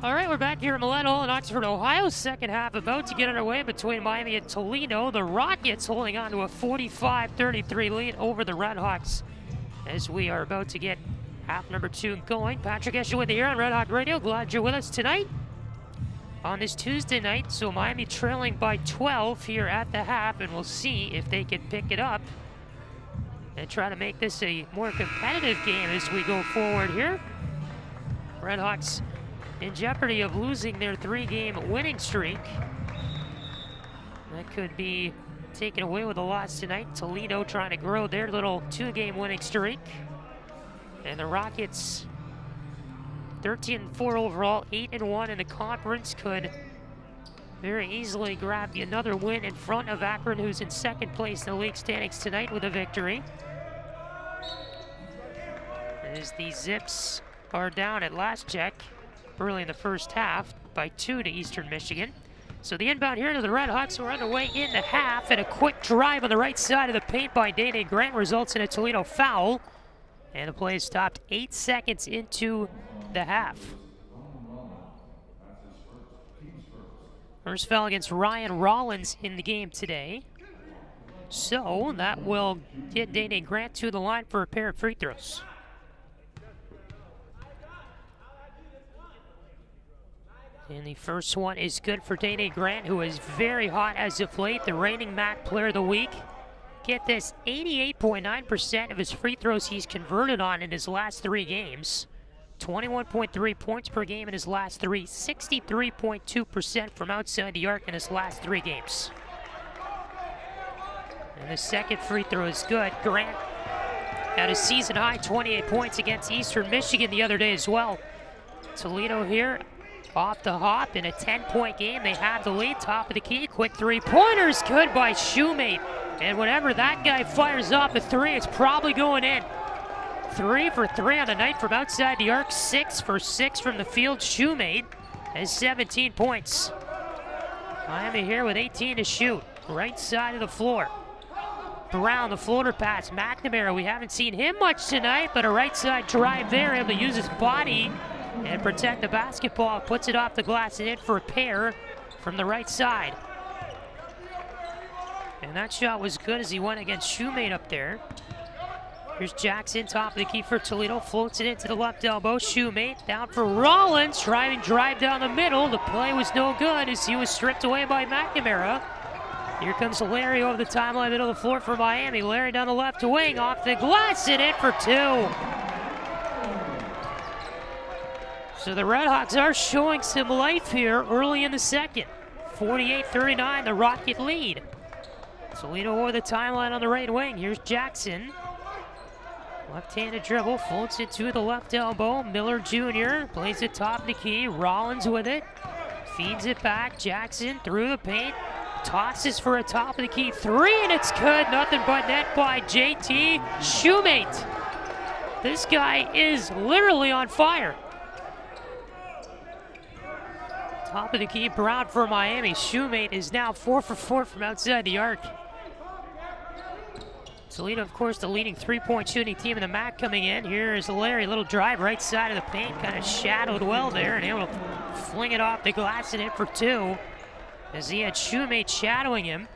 All right, we're back here in Millett in Oxford, Ohio. Second half about to get underway between Miami and Toledo. The Rockets holding on to a 45-33 lead over the RedHawks as we are about to get half number 2 going. Patrick Geshan with you here on Red Hawk Radio. Glad you're with us tonight on this Tuesday night. So Miami trailing by 12 here at the half, and we'll see if they can pick it up and try to make this a more competitive game as we go forward here. RedHawks in jeopardy of losing their 3-game winning streak. That could be taken away with a loss tonight. Toledo trying to grow their little 2-game winning streak. And the Rockets 13-4 overall, 8-1 in the conference, could very easily grab another win in front of Akron, who's in second place in the league standings tonight with a victory. As the Zips are down at last check early in the first half by 2 to Eastern Michigan. So the inbound here to the RedHawks, who are underway in the half, and a quick drive on the right side of the paint by Dede Grant results in a Toledo foul. And the play is stopped 8 seconds into the half. First foul against Ryan Rollins in the game today. So that will get Dede Grant to the line for a pair of free throws. And the first one is good for Dede Grant, who is very hot as of late, the reigning MAC Player of the Week. Get this, 88.9% of his free throws he's converted on in his last 3 games. 21.3 points per game in his last 3, 63.2% from outside the arc in his last 3 games. And the second free throw is good. Grant had a season-high 28 points against Eastern Michigan the other day as well. Toledo here off the hop in a 10-point game. They had the lead, top of the key. Quick 3-pointers, good by Shoemate. And whenever that guy fires off a 3, it's probably going in. 3 for 3 on the night from outside the arc, 6 for 6 from the field. Shoemate has 17 points. Miami here with 18 to shoot. Right side of the floor. Brown, the floater pass. McNamara, we haven't seen him much tonight, but a right side drive there, able to use his body and protect the basketball. Puts it off the glass and in for a pair from the right side. And that shot was good as he went against Shoemate up there. Here's Jackson, top of the key for Toledo. Floats it into the left elbow. Shoemate down for Rollins. Trying to drive down the middle. The play was no good as he was stripped away by McNamara. Here comes Larry over the timeline, middle of the floor for Miami. Larry down the left wing, off the glass and in for 2. So the RedHawks are showing some life here early in the second. 48-39, the Rocket lead. Toledo over the timeline on the right wing. Here's Jackson. Left-handed dribble, floats it to the left elbow. Miller Jr. plays it top of the key. Rollins with it. Feeds it back. Jackson through the paint. Tosses for a top of the key 3, and it's good. Nothing but net by JT Shoemate. This guy is literally on fire. Top of the key, Brown for Miami. Shoemate is now 4 for 4 from outside the arc. Toledo, of course, the leading 3-point shooting team in the MAC coming in. Here is Larry, little drive right side of the paint, kind of shadowed well there, and able to fling it off the glass and in for 2, as he had Shoemate shadowing him.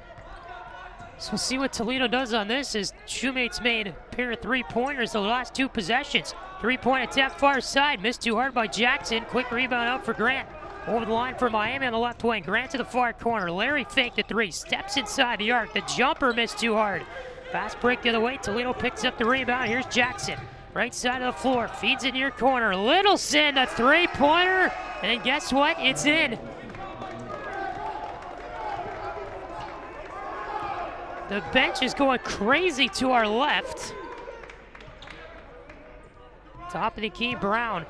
So we'll see what Toledo does on this, as Shoemate's made a pair of 3-pointers the last 2 possessions. 3-point attempt far side, missed too hard by Jackson. Quick rebound out for Grant. Over the line for Miami on the left wing. Grant to the far corner. Larry faked the 3, steps inside the arc. The jumper missed too hard. Fast break the other way. Toledo picks up the rebound. Here's Jackson. Right side of the floor. Feeds it near corner. Littleson, a 3-pointer. And guess what? It's in. The bench is going crazy to our left. Top of the key, Brown.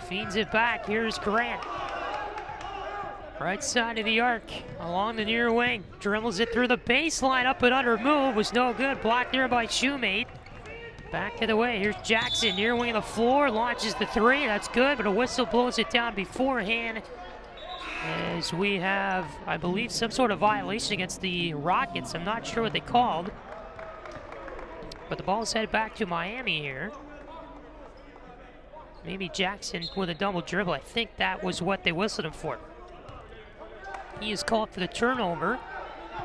Feeds it back. Here's Grant. Right side of the arc, along the near wing. Dribbles it through the baseline, up and under move. Was no good. Blocked there by Shoemate. Back to the way. Here's Jackson, near wing of the floor. Launches the 3. That's good, but a whistle blows it down beforehand. As we have, I believe, some sort of violation against the Rockets. I'm not sure what they called. But the ball's headed back to Miami here. Maybe Jackson with a double dribble. I think that was what they whistled him for. He is called for the turnover.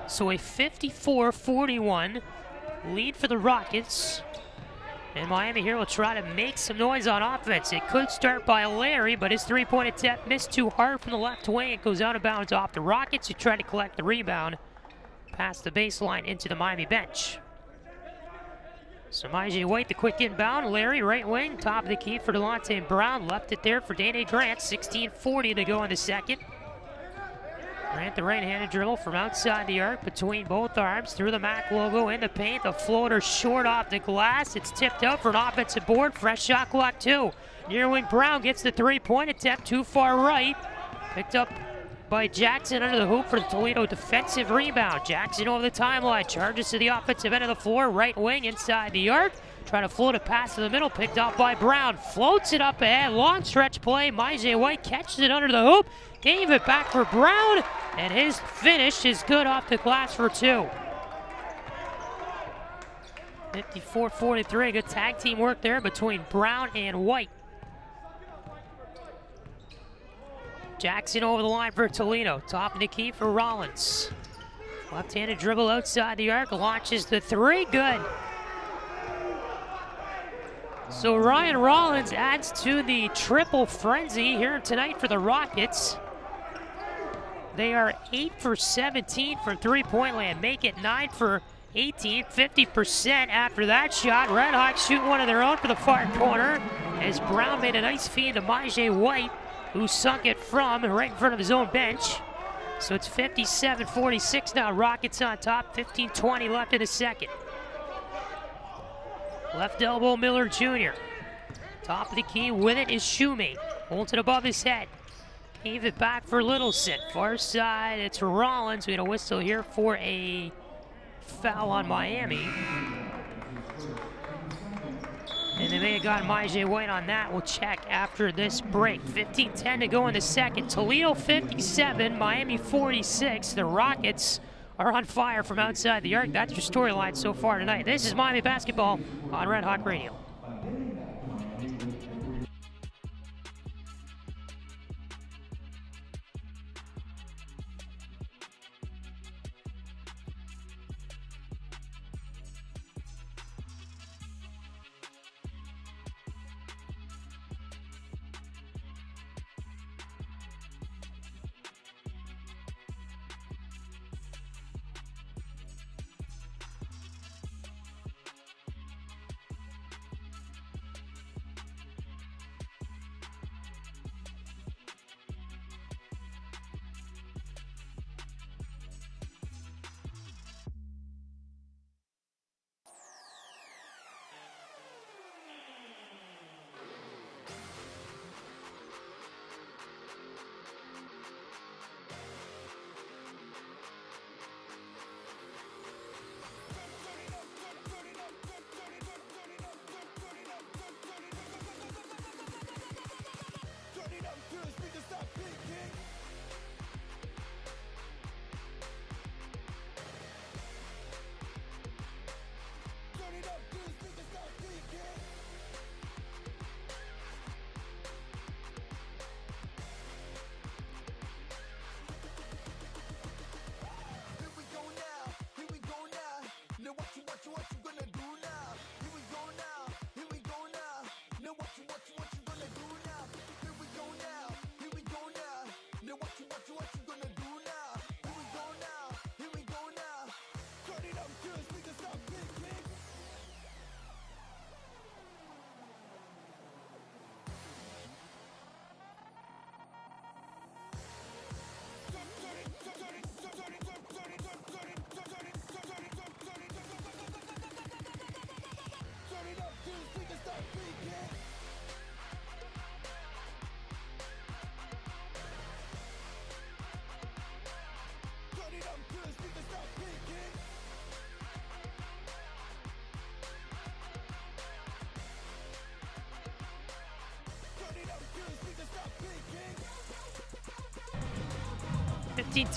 So a 54-41 lead for the Rockets. And Miami here will try to make some noise on offense. It could start by Larry, but his three-point attempt missed too hard from the left wing. It goes out of bounds off the Rockets, who try to collect the rebound past the baseline into the Miami bench. So Myjai White, the quick inbound. Larry, right wing, top of the key for Delonte Brown. Left it there for Dane Grant. 16:40 to go in the second. Grant, the right-handed dribble from outside the arc between both arms, through the MAC logo in the paint. The floater short off the glass. It's tipped out for an offensive board. Fresh shot clock, too. Near wing Brown gets the three-point attempt too far right. Picked up by Jackson under the hoop for the Toledo defensive rebound. Jackson over the timeline, charges to the offensive end of the floor, right wing inside the arc. Trying to float a pass to the middle, picked up by Brown. Floats it up ahead, long stretch play. Myjai White catches it under the hoop, gave it back for Brown, and his finish is good off the glass for two. 54-43, good tag team work there between Brown and White. Jackson over the line for Toledo, top of the key for Rollins. Left-handed dribble outside the arc, launches the three, good. So Ryan Rollins adds to the triple frenzy here tonight for the Rockets. They are 8 for 17 from three-point land, make it 9 for 18, 50% after that shot. RedHawks shoot one of their own for the far corner as Brown made a nice feed to Myjai White, who sunk it from right in front of his own bench. So it's 57-46 now, Rockets on top, 15-20 left in the second. Left elbow Miller Jr. Top of the key with it is Shoemate. Holds it above his head. Gave it back for Littleson. Far side, it's Rollins. We got a whistle here for a foul on Miami. And they may have gotten Myjai White on that. We'll check after this break. 15-10 to go in the second. Toledo 57, Miami 46. The Rockets are on fire from outside the arc. That's your storyline so far tonight. This is Miami basketball on Red Hawk Radio.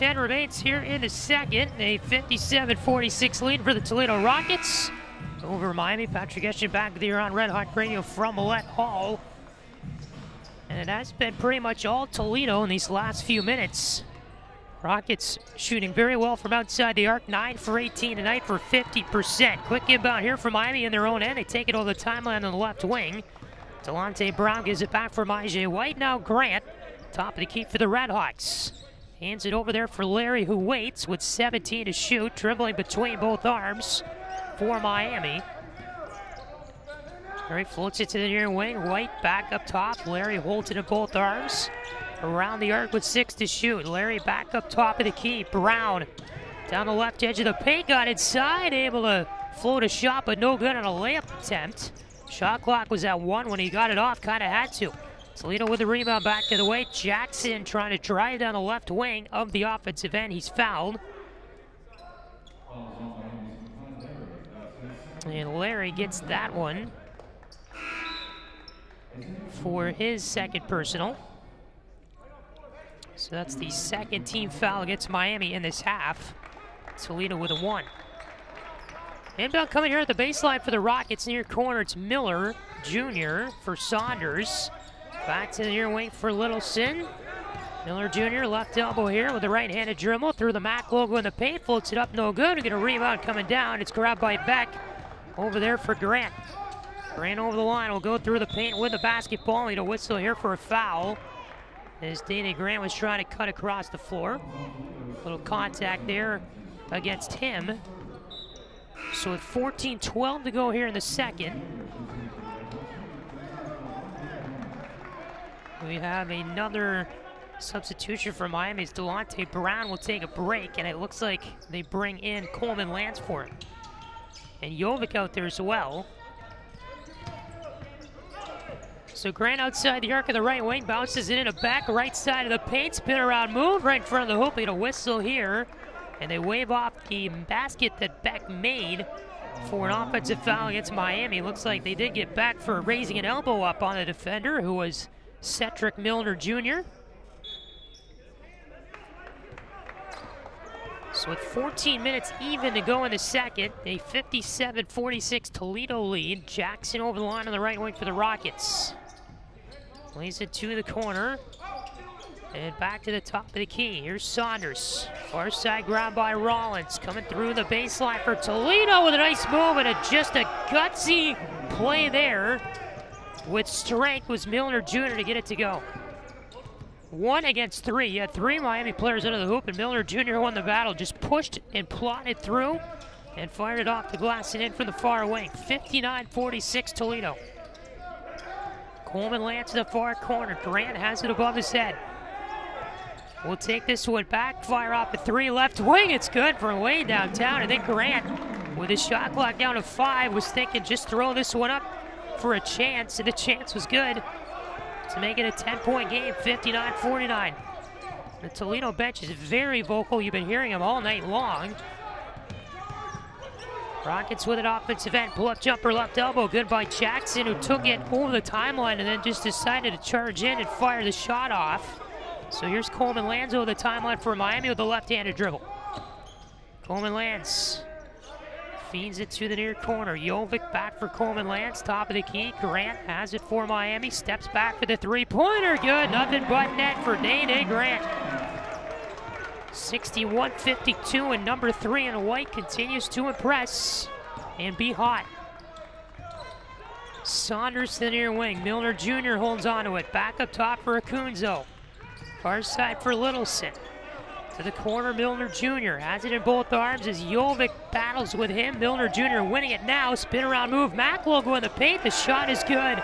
.10 remains here in the second. A 57-46 lead for the Toledo Rockets over Miami. Patrick Geshan back with you on Red Hawk Radio from Millett Hall. And it has been pretty much all Toledo in these last few minutes. Rockets shooting very well from outside the arc, 9 for 18 tonight for 50%. Quick inbound here from Miami in their own end. They take it over the timeline on the left wing. Delonte Brown gives it back for IJ White. Now Grant, top of the key for the RedHawks. Hands it over there for Larry, who waits with 17 to shoot, dribbling between both arms for Miami. Larry floats it to the near wing. White back up top. Larry holds it in both arms. Around the arc with 6 to shoot. Larry back up top of the key. Brown down the left edge of the paint. Got inside. Able to float a shot, but no good on a layup attempt. Shot clock was at 1 when he got it off. Kind of had to. Toledo with the rebound back to the way. Jackson trying to drive down the left wing of the offensive end. He's fouled. And Larry gets that one for his second personal. So that's the second team foul against Miami in this half. Toledo with a 1. Inbound coming here at the baseline for the Rockets. Near corner, it's Miller Jr. for Saunders. Back to the near wing for Littleson. Miller Jr. left elbow here with a right-handed dribble. Through the MAC logo in the paint. Floats it up, no good. We get a rebound coming down. It's grabbed by Beck. Over there for Grant. Grant over the line. Will go through the paint with the basketball. Need a whistle here for a foul, as Danny Grant was trying to cut across the floor. Little contact there against him. So with 14-12 to go here in the second, we have another substitution for Miami. Delonte Brown will take a break, and it looks like they bring in Coleman Lance for him. And Jovic out there as well. So Grant outside the arc of the right wing, bounces it in a back right side of the paint, spin around move right in front of the hoop. They get a whistle here, and they wave off the basket that Beck made for an offensive foul against Miami. Looks like they did get Beck for raising an elbow up on the defender, who was Cedric Milner Jr. So with 14 minutes even to go in the second, a 57-46 Toledo lead. Jackson over the line on the right wing for the Rockets. Plays it to the corner, and back to the top of the key. Here's Saunders. Far side grab by Rollins. Coming through the baseline for Toledo with a nice move, and just a gutsy play there. With strength was Milner Jr. to get it to go. 1 against 3. You had 3 Miami players under the hoop, and Milner Jr. won the battle. Just pushed and plotted through and fired it off the glass and in from the far wing. 59-46 Toledo. Coleman Lance to the far corner. Grant has it above his head. We'll take this one back. Fire off the 3 left wing. It's good for way downtown. And then Grant, with his shot clock down to 5, was thinking just throw this one up for a chance. And the chance was good to make it a 10-point game, 59-49. The Toledo bench is very vocal. You've been hearing them all night long. Rockets with an offensive end. Pull-up jumper, left elbow. Good by Jackson, who took it over the timeline and then just decided to charge in and fire the shot off. So here's Coleman Lance over the timeline for Miami with a left-handed dribble. Coleman Lance feeds it to the near corner. Jovic back for Coleman Lance, top of the key. Grant has it for Miami. Steps back for the three-pointer. Good. Nothing but net for Day Grant. 61-52, and number 3 in white continues to impress and be hot. Saunders to the near wing. Milner Jr. holds on to it. Back up top for Acunzo. Far side for Littleson. To the corner, Milner Jr. has it in both arms as Jovic battles with him. Milner Jr. winning it now. Spin around move. Mac logo in the paint. The shot is good.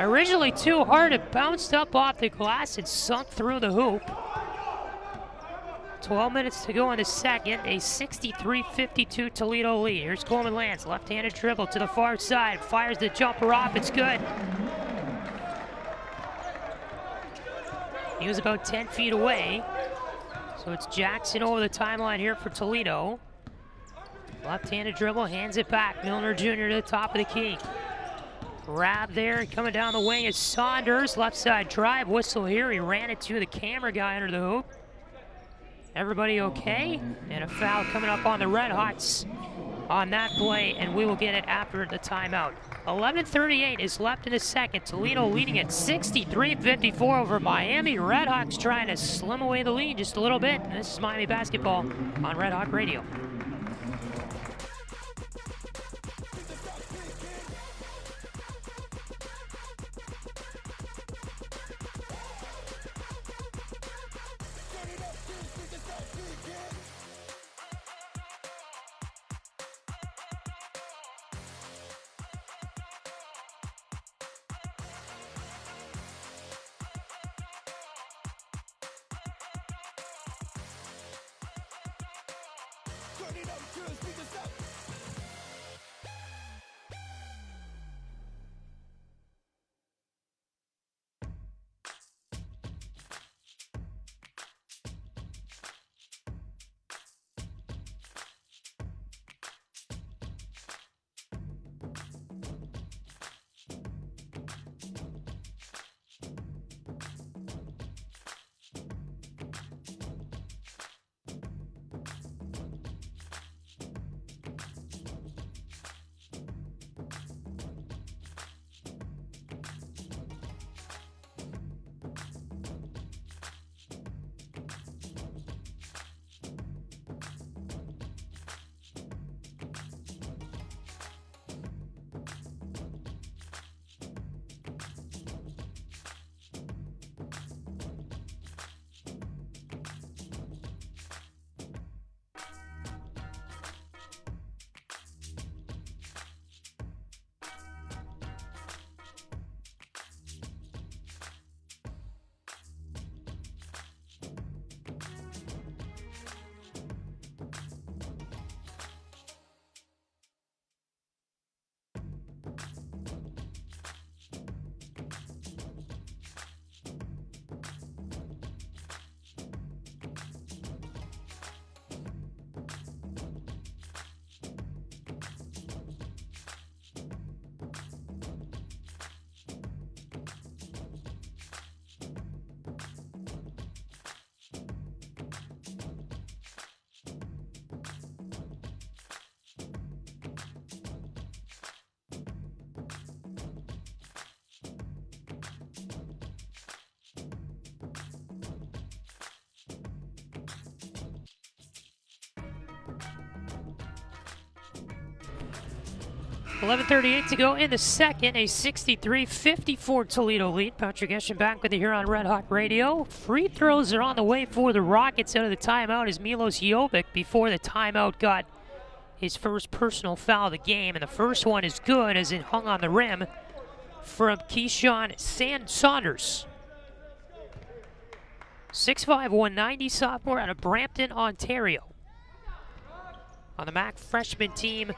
Originally too hard. It bounced up off the glass and sunk through the hoop. 12 minutes to go in the second. A 63-52 Toledo lead. Here's Coleman Lance. Left-handed dribble to the far side. Fires the jumper off. It's good. He was about 10 feet away. So it's Jackson over the timeline here for Toledo. Left-handed dribble, hands it back. Milner Jr. to the top of the key. Grab there, and coming down the wing is Saunders. Left side drive, whistle here. He ran it to the camera guy under the hoop. Everybody okay? And a foul coming up on the RedHawks on that play, and we will get it after the timeout. 11:38 is left in the second. Toledo leading at 63-54 over Miami. RedHawks trying to slim away the lead just a little bit. And this is Miami basketball on RedHawk Radio. $11:38 to go in the second, a 63-54 Toledo lead. Patrick Geshan back with you here on RedHawk Radio. Free throws are on the way for the Rockets out of the timeout as Milos Jovic before the timeout got his first personal foul of the game, and the first one is good as it hung on the rim from Geshan Saunders. 6'5", 190 sophomore out of Brampton, Ontario. On the MAC freshman team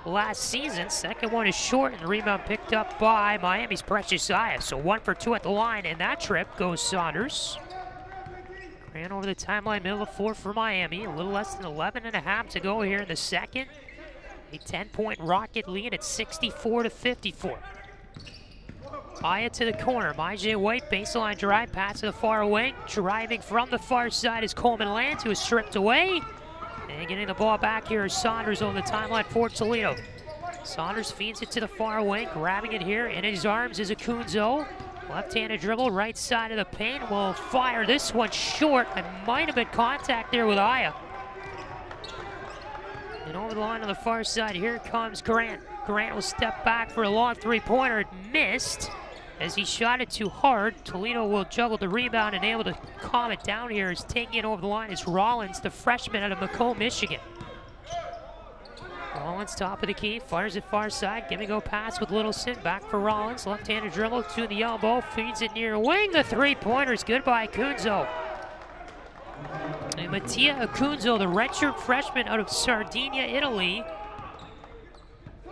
last season. Second one is short, and the rebound picked up by Miami's Precious Aya. So 1 for 2 at the line, and that trip goes Saunders. Ran over the timeline, middle of 4 for Miami. A little less than 11.5 to go here in the second. A 10-point Rocket lead at 64-54. Aya to the corner. Myjay White, baseline drive, pass to the far wing. Driving from the far side is Coleman Lance, who is stripped away. And getting the ball back here is Saunders on the timeline for Toledo. Saunders feeds it to the far wing, grabbing it here in his arms is Akunzo. Left-handed dribble, right side of the paint, will fire this one short. It might have been contact there with Aya. And over the line on the far side, here comes Grant. Grant will step back for a long three-pointer. It missed as he shot it too hard. Toledo will juggle the rebound and able to calm it down here as taking it over the line is Rollins, the freshman out of Macomb, Michigan. Rollins top of the key, fires it far side, give and go pass with Littleson, back for Rollins, left-handed dribble to the elbow, feeds it near wing, the three-pointer is good by Akunzo. And Mattia Akunzo, the redshirt freshman out of Sardinia, Italy,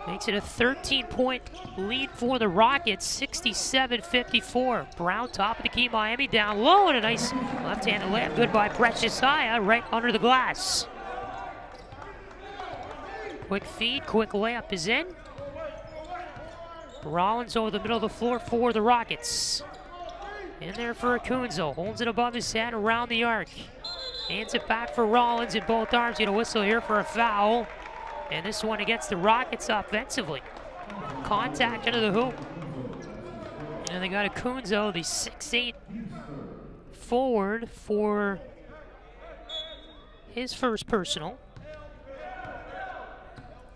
makes it a 13-point lead for the Rockets, 67-54. Brown top of the key, Miami down low, and a nice left-handed layup, good by Precious Aya, right under the glass. Quick feed, quick layup is in. Rollins over the middle of the floor for the Rockets. In there for Akunzo, holds it above his head around the arc. Hands it back for Rollins in both arms. Get a whistle here for a foul. And this one against the Rockets offensively. Contact into the hoop. And they got a Kunzo, the 6'8" forward, for his first personal.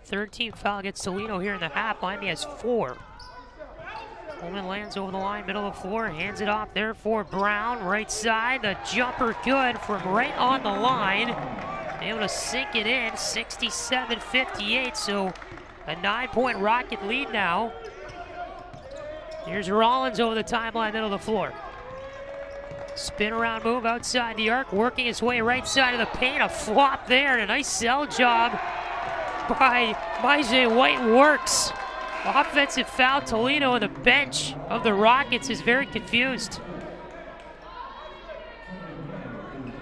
Third team foul against Toledo here in the half. Miami has 4. Coleman lands over the line, middle of the floor, hands it off there for Brown. Right side, the jumper good from right on the line. Able to sink it in, 67-58, so a 9-point Rocket lead now. Here's Rollins over the timeline, middle of the floor. Spin around move outside the arc, working his way right side of the paint. A flop there and a nice sell job by Myjai White works. Offensive foul. Toledo, and the bench of the Rockets is very confused.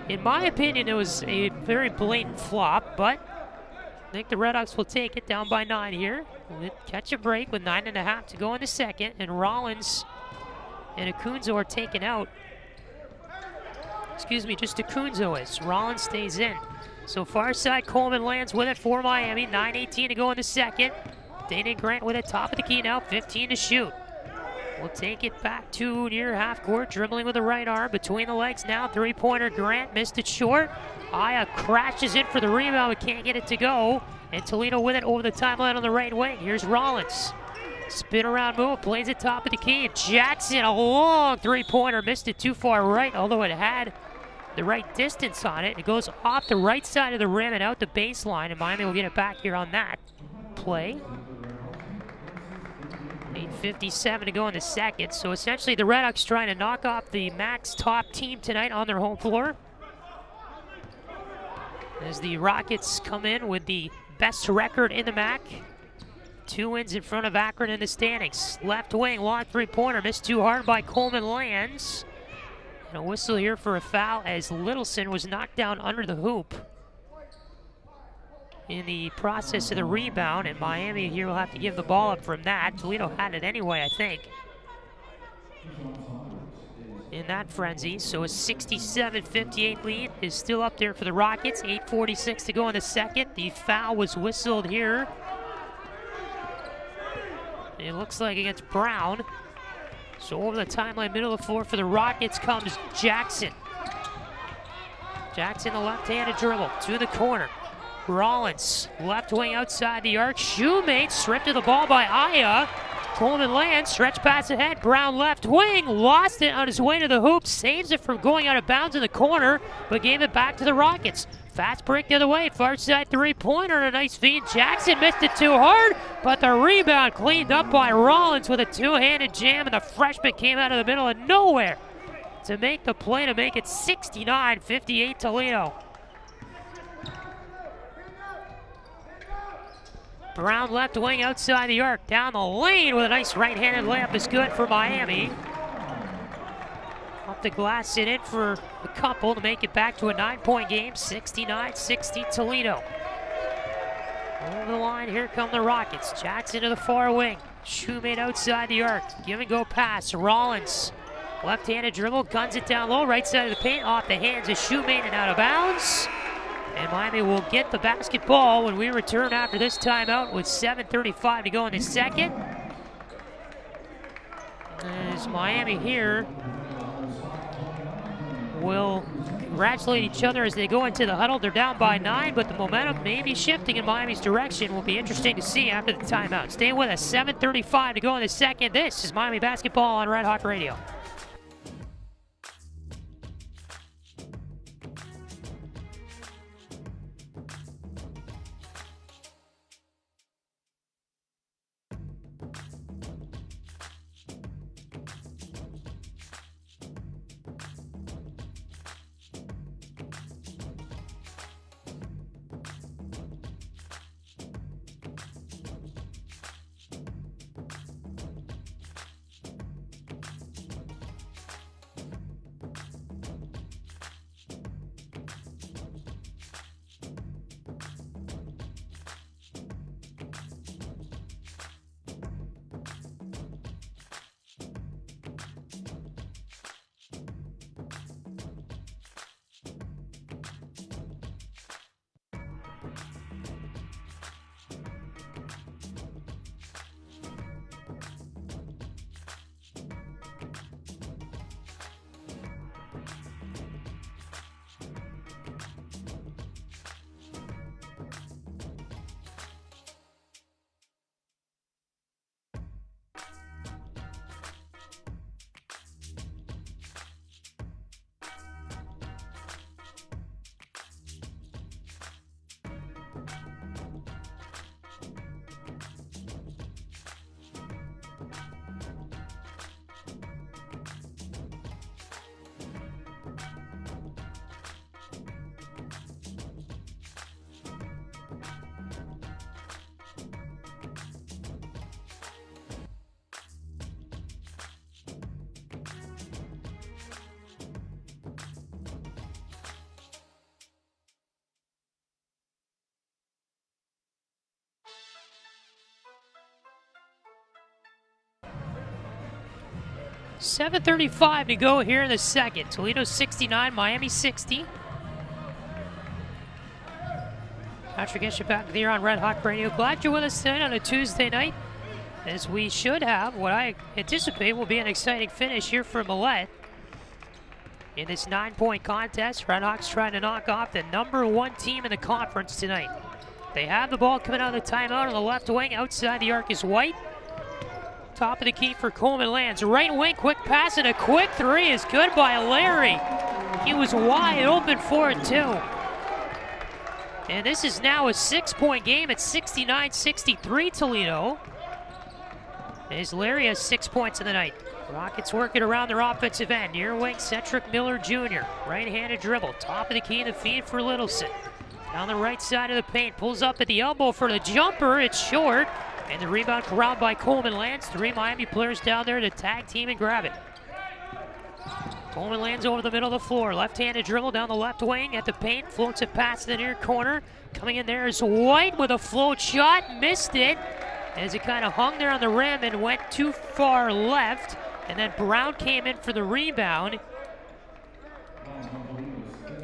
In my opinion, it was a very blatant flop, but I think the RedHawks will take it, down by 9 here. We'll catch a break with 9.5 to go in the second, and Rollins and Akunzo are taken out. Excuse me, just Akunzo is. Rollins stays in. So far side, Coleman lands with it for Miami. 9:18 to go in the second. Dana Grant with it, top of the key now, 15 to shoot. We'll take it back to near half court, dribbling with the right arm, between the legs now, three-pointer Grant, missed it short. Aya crashes in for the rebound, but can't get it to go. And Toledo with it over the timeline on the right wing. Here's Rollins. Spin around move, plays it top of the key. Jackson, a long three-pointer, missed it too far right, although it had the right distance on it. It goes off the right side of the rim and out the baseline, and Miami will get it back here on that play. 8:57 to go in the second. So essentially the RedHawks trying to knock off the Mac's top team tonight on their home floor, as the Rockets come in with the best record in the Mac. 2 wins in front of Akron in the standings. Left wing, long three-pointer, missed too hard by Coleman, lands. And a whistle here for a foul as Littleson was knocked down under the hoop in the process of the rebound, and Miami here will have to give the ball up from that. Toledo had it anyway, I think, in that frenzy. So a 67-58 lead is still up there for the Rockets. 8:46 to go in the second. The foul was whistled here. It looks like against Brown. So over the timeline, middle of the floor for the Rockets comes Jackson. Jackson, the left-handed dribble to the corner. Rollins, left wing outside the arc. Shoemate stripped of the ball by Aya. Coleman lands, stretch pass ahead. Brown left wing, lost it on his way to the hoop. Saves it from going out of bounds in the corner, but gave it back to the Rockets. Fast break the other way, far side three-pointer, and a nice feed. Jackson missed it too hard, but the rebound cleaned up by Rollins with a two-handed jam, and the freshman came out of the middle of nowhere to make the play to make it 69-58 Toledo. Brown left wing outside the arc, down the lane with a nice right-handed layup is good for Miami. Off the glass and in for a couple to make it back to a 9-point game, 69-60 Toledo. Over the line, here come the Rockets. Jackson to the far wing. Shoemate outside the arc. Give and go pass. Rollins, left-handed dribble, guns it down low, right side of the paint, off the hands of Shoemate and out of bounds. And Miami will get the basketball when we return after this timeout with 7:35 to go in the second. As Miami here will congratulate each other as they go into the huddle. They're down by 9, but the momentum may be shifting in Miami's direction. Will be interesting to see after the timeout. Stay with us, 7:35 to go in the second. This is Miami basketball on Red Hawk Radio. 7:35 to go here in the second. Toledo 69, Miami 60. Patrick Geshan back here on Red Hawk Radio. Glad you're with us tonight on a Tuesday night, as we should have what I anticipate will be an exciting finish here for Millett in this 9-point contest. RedHawks trying to knock off the #1 team in the conference tonight. They have the ball coming out of the timeout on the left wing. Outside the arc is White. Top of the key for Coleman lands. Right wing, quick pass, and a quick three is good by Larry. He was wide open for it too. And this is now a 6-point game at 69-63 Toledo, as Larry has 6 points in the night. Rockets working around their offensive end. Near wing, Cedric Miller Jr. Right-handed dribble. Top of the key, the feed for Littleson. Down the right side of the paint. Pulls up at the elbow for the jumper. It's short. And the rebound corralled by Coleman lands. 3 Miami players down there to tag team and grab it. Coleman lands over the middle of the floor. Left-handed dribble down the left wing at the paint. Floats it past the near corner. Coming in there is White with a float shot. Missed it as it kind of hung there on the rim and went too far left. And then Brown came in for the rebound.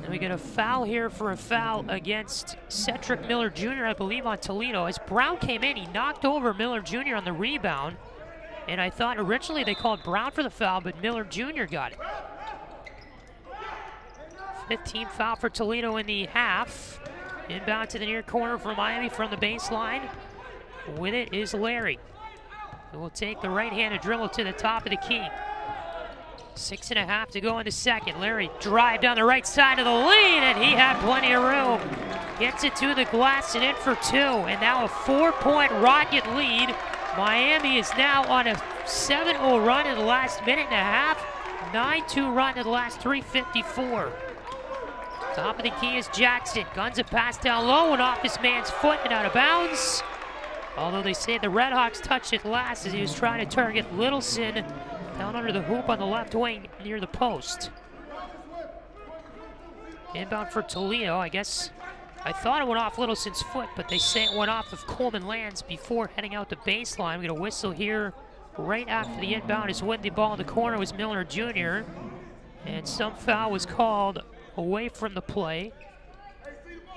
And we get a foul here for a foul against Cedric Miller Jr., I believe, on Toledo. As Brown came in, he knocked over Miller Jr. on the rebound. And I thought originally they called Brown for the foul, but Miller Jr. got it. 15th foul for Toledo in the half. Inbound to the near corner for Miami from the baseline. With it is Larry, who will take the right-handed dribble to the top of the key. 6.5 to go in the second. Larry drive down the right side of the lane, and he had plenty of room. Gets it to the glass and in for 2, and now a 4-point Rocket lead. Miami is now on a 7-0 run in the last minute and a half. 9-2 run in the last 3:54. Top of the key is Jackson. Guns a pass down low and off his man's foot and out of bounds. Although they say the RedHawks touched it last as he was trying to target Littleson down under the hoop on the left wing near the post. Inbound for Toledo, I guess. I thought it went off Littleson's foot, but they say it went off of Coleman lands before heading out the baseline. We get a whistle here right after the inbound is when the ball in the corner was Miller Jr. And some foul was called away from the play.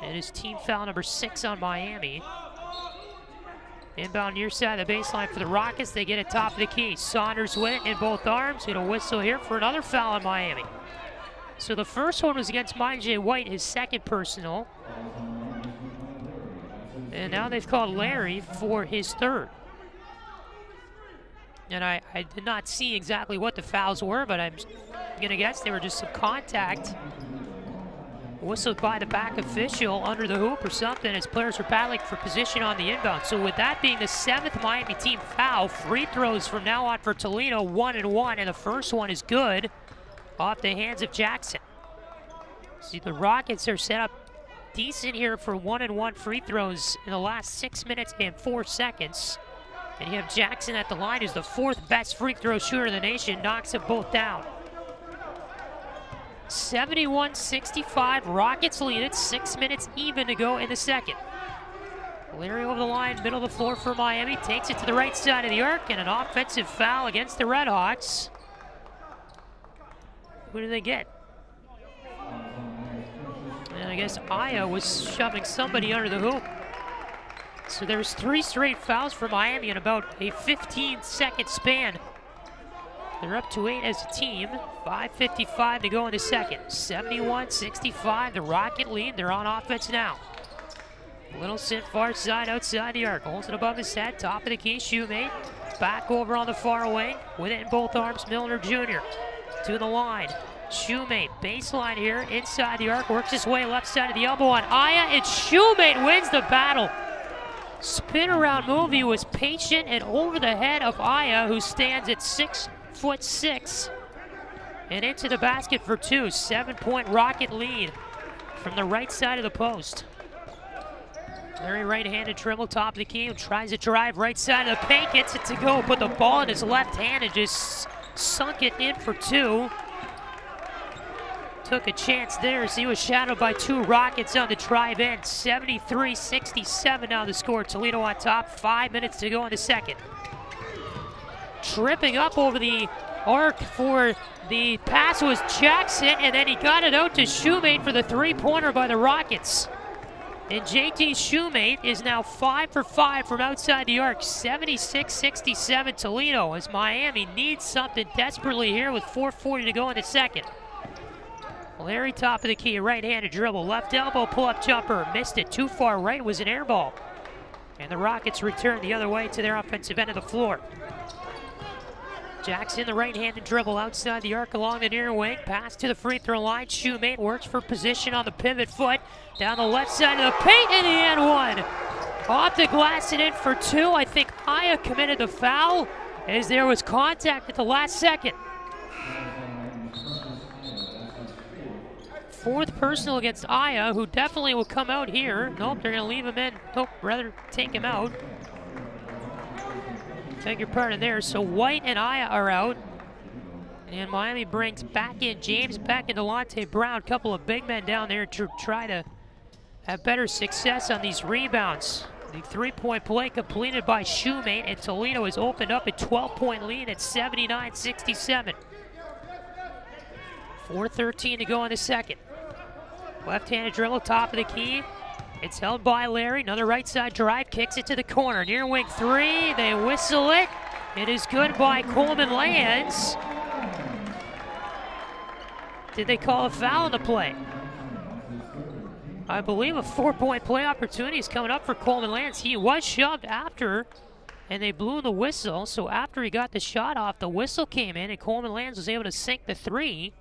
And his team foul number 6 on Miami. Inbound near side of the baseline for the Rockets. They get it top of the key. Saunders with it in both arms. Get a whistle here for another foul on Miami. So the first one was against J. White, his second personal. And now they've called Larry for his third. And I did not see exactly what the fouls were, but I'm going to guess they were just some contact. Whistled by the back official under the hoop or something as players are battling for position on the inbound. So with that being the 7th Miami team foul, free throws from now on for Toledo, 1 and 1, and the first one is good off the hands of Jackson. See, the Rockets are set up decent here for 1 and 1 free throws in the last 6 minutes and 4 seconds. And you have Jackson at the line, who's the 4th best free throw shooter in the nation, knocks them both down. 71-65, Rockets lead it, 6 minutes even to go in the second. Larry over the line, middle of the floor for Miami, takes it to the right side of the arc, and an offensive foul against the RedHawks. Who do they get? And I guess Aya was shoving somebody under the hoop. So there's 3 straight fouls for Miami in about a 15-second span. They're up to 8 as a team. 5:55 to go in the second. 71-65, the Rocket lead. They're on offense now. Littleson far side outside the arc. Holds it above his head. Top of the key, Shoemate. Back over on the far wing. With it in both arms, Miller Jr. to the line. Shoemate, baseline here, inside the arc. Works his way left side of the elbow on Aya. And Shoemate wins the battle. Spin around move. He was patient and over the head of Aya, who stands at 6'6", and into the basket for 2. 7-point Rocket lead from the right side of the post. Very right-handed dribble, top of the key, tries to drive right side of the paint, gets it to go, put the ball in his left hand and just sunk it in for 2. Took a chance there as he was shadowed by 2 Rockets on the drive in. 73-67 now the score. Toledo on top, 5 minutes to go in the second. tripping up over the arc for the pass was Jackson, and then he got it out to Shoemate for the three-pointer by the Rockets. And JT Shoemate is now 5 for 5 from outside the arc, 76-67 Toledo, as Miami needs something desperately here with 4:40 to go in the second. Larry, top of the key, right-handed dribble, left elbow pull-up jumper, missed it too far right, was an air ball. And the Rockets return the other way to their offensive end of the floor. Jackson, the right-handed dribble outside the arc along the near wing. Pass to the free throw line. Shoemate works for position on the pivot foot. Down the left side of the paint in the end one. Off the glass and in for two. I think Aya committed the foul as there was contact at the last second. Fourth personal against Aya, who definitely will come out here. Nope, they're going to leave him in. Nope, rather take him out. Take your pardon there. So White and Aya are out. And Miami brings back in James Beck and Delonte Brown. Couple of big men down there to try to have better success on these rebounds. The three-point play completed by Shoemate, and Toledo has opened up a 12-point lead at 79-67. 4:13 to go in the second. Left-handed dribble, top of the key. It's held by Larry. Another right side drive, kicks it to the corner. Near wing three, they whistle it. It is good by Coleman Lands. Did they call a foul on the play? I believe a 4-point play opportunity is coming up for Coleman Lands. He was shoved after, and they blew the whistle. So after he got the shot off, the whistle came in, and Coleman Lands was able to sink the three.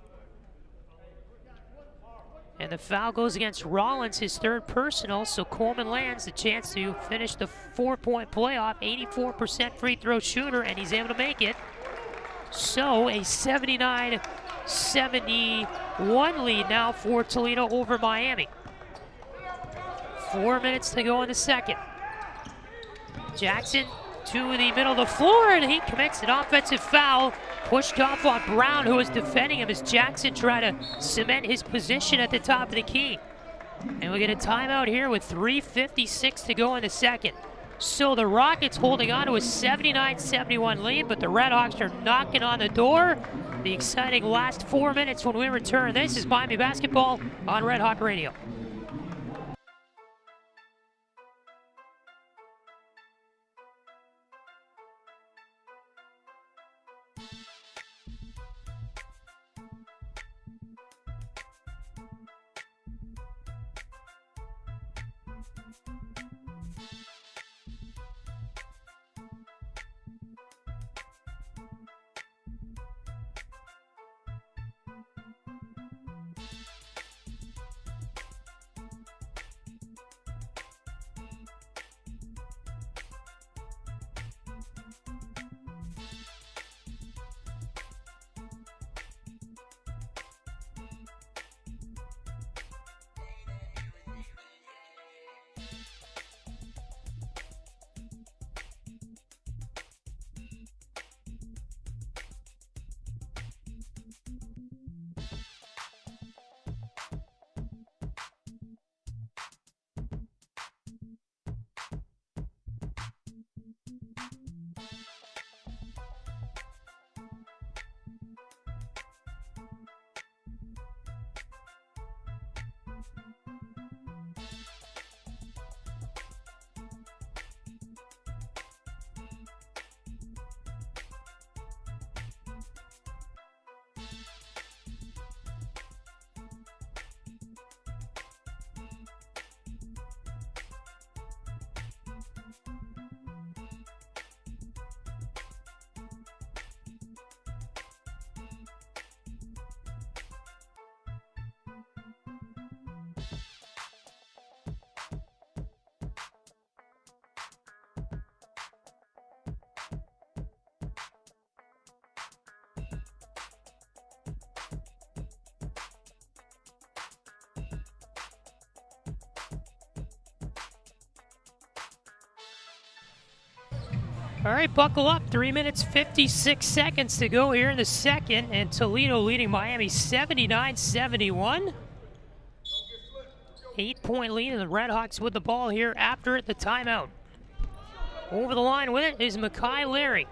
And the foul goes against Rollins, his third personal, so Coleman Lands the chance to finish the 4-point playoff, 84% free throw shooter, and he's able to make it. So a 79-71 lead now for Toledo over Miami. 4 minutes to go in the second. Jackson to the middle of the floor, and he commits an offensive foul. Pushed off on Brown, who was defending him as Jackson tried to cement his position at the top of the key. And we get a timeout here with 3:56 to go in the second. So the Rockets holding on to a 79-71 lead, but the RedHawks are knocking on the door. The exciting last 4 minutes when we return. This is Miami Basketball on Red Hawk Radio. All right, buckle up. 3 minutes, 56 seconds to go here in the second, and Toledo leading Miami 79-71. 8-point lead, and the RedHawks with the ball here after the timeout. Over the line with it is Makai Larry.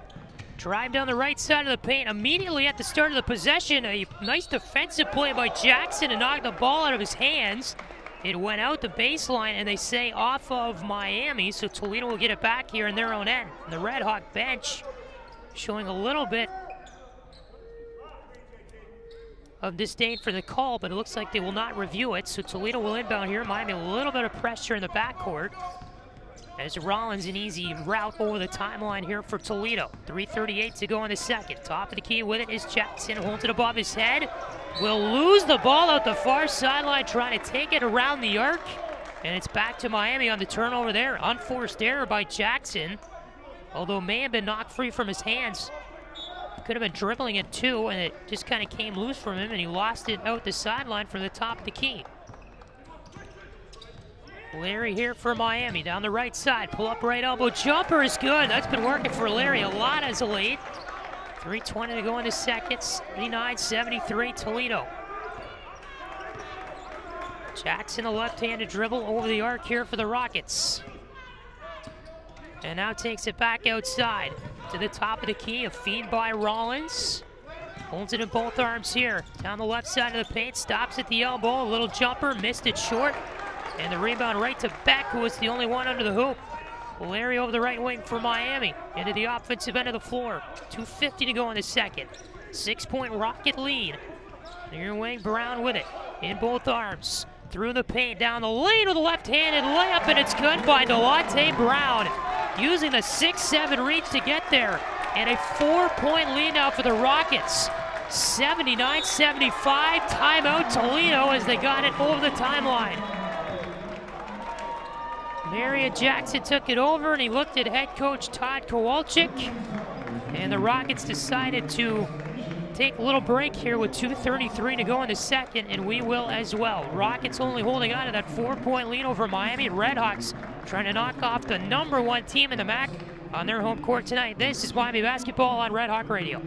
Drive down the right side of the paint immediately at the start of the possession. A nice defensive play by Jackson to knock the ball out of his hands. It went out the baseline, and they say off of Miami, so Toledo will get it back here in their own end. And the RedHawk bench showing a little bit of disdain for the call, but it looks like they will not review it, so Toledo will inbound here. Miami a little bit of pressure in the backcourt as Rollins an easy route over the timeline here for Toledo. 3:38 to go in the second. Top of the key with it is Jackson, holds it above his head. Will lose the ball out the far sideline, trying to take it around the arc, and it's back to Miami on the turnover there. Unforced error by Jackson, although may have been knocked free from his hands. Could have been dribbling it too, and it just kind of came loose from him, and he lost it out the sideline from the top of the key. Larry here for Miami, down the right side. Pull up right elbow jumper is good. That's been working for Larry a lot as of late. 3:20 to go in the second. 79-73 Toledo. Jackson, a left-handed dribble over the arc here for the Rockets. And now takes it back outside to the top of the key. A feed by Rollins. Holds it in both arms here. Down the left side of the paint. Stops at the elbow. A little jumper. Missed it short. And the rebound right to Beck, who was the only one under the hoop. Larry over the right wing for Miami. Into the offensive end of the floor. 2:50 to go in the second. 6-point Rocket lead. Near wing, Brown with it. In both arms. Through the paint, down the lane with a left-handed layup, and it's good by Delonte Brown. Using the 6'7" reach to get there. And a 4-point lead now for the Rockets. 79-75, timeout Toledo as they got it over the timeline. Marion Jackson took it over, and he looked at head coach Todd Kowalczyk. And the Rockets decided to take a little break here with 2:33 to go in the second, and we will as well. Rockets only holding on to that 4-point lead over Miami. RedHawks trying to knock off the #1 team in the MAC on their home court tonight. This is Miami Basketball on RedHawk Radio.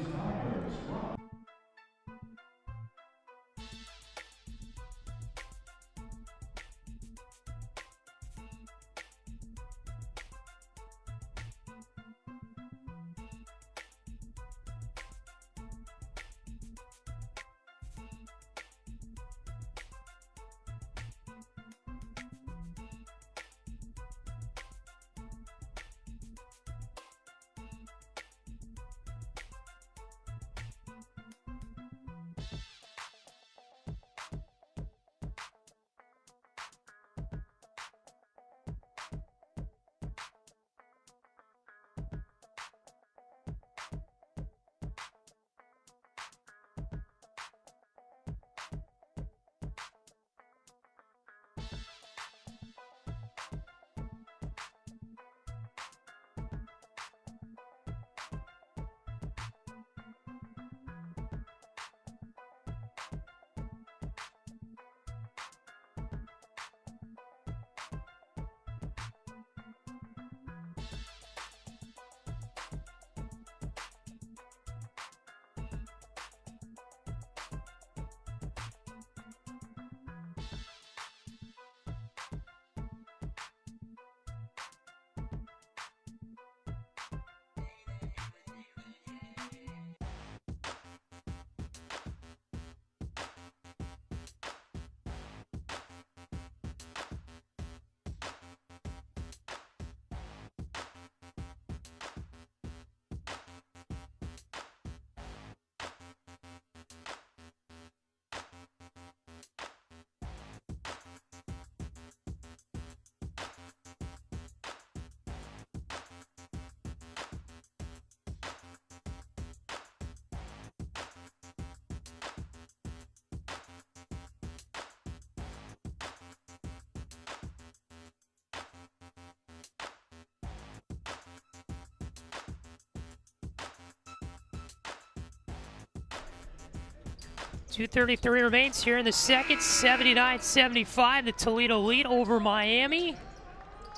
.233 remains here in the second. 79-75, the Toledo lead over Miami.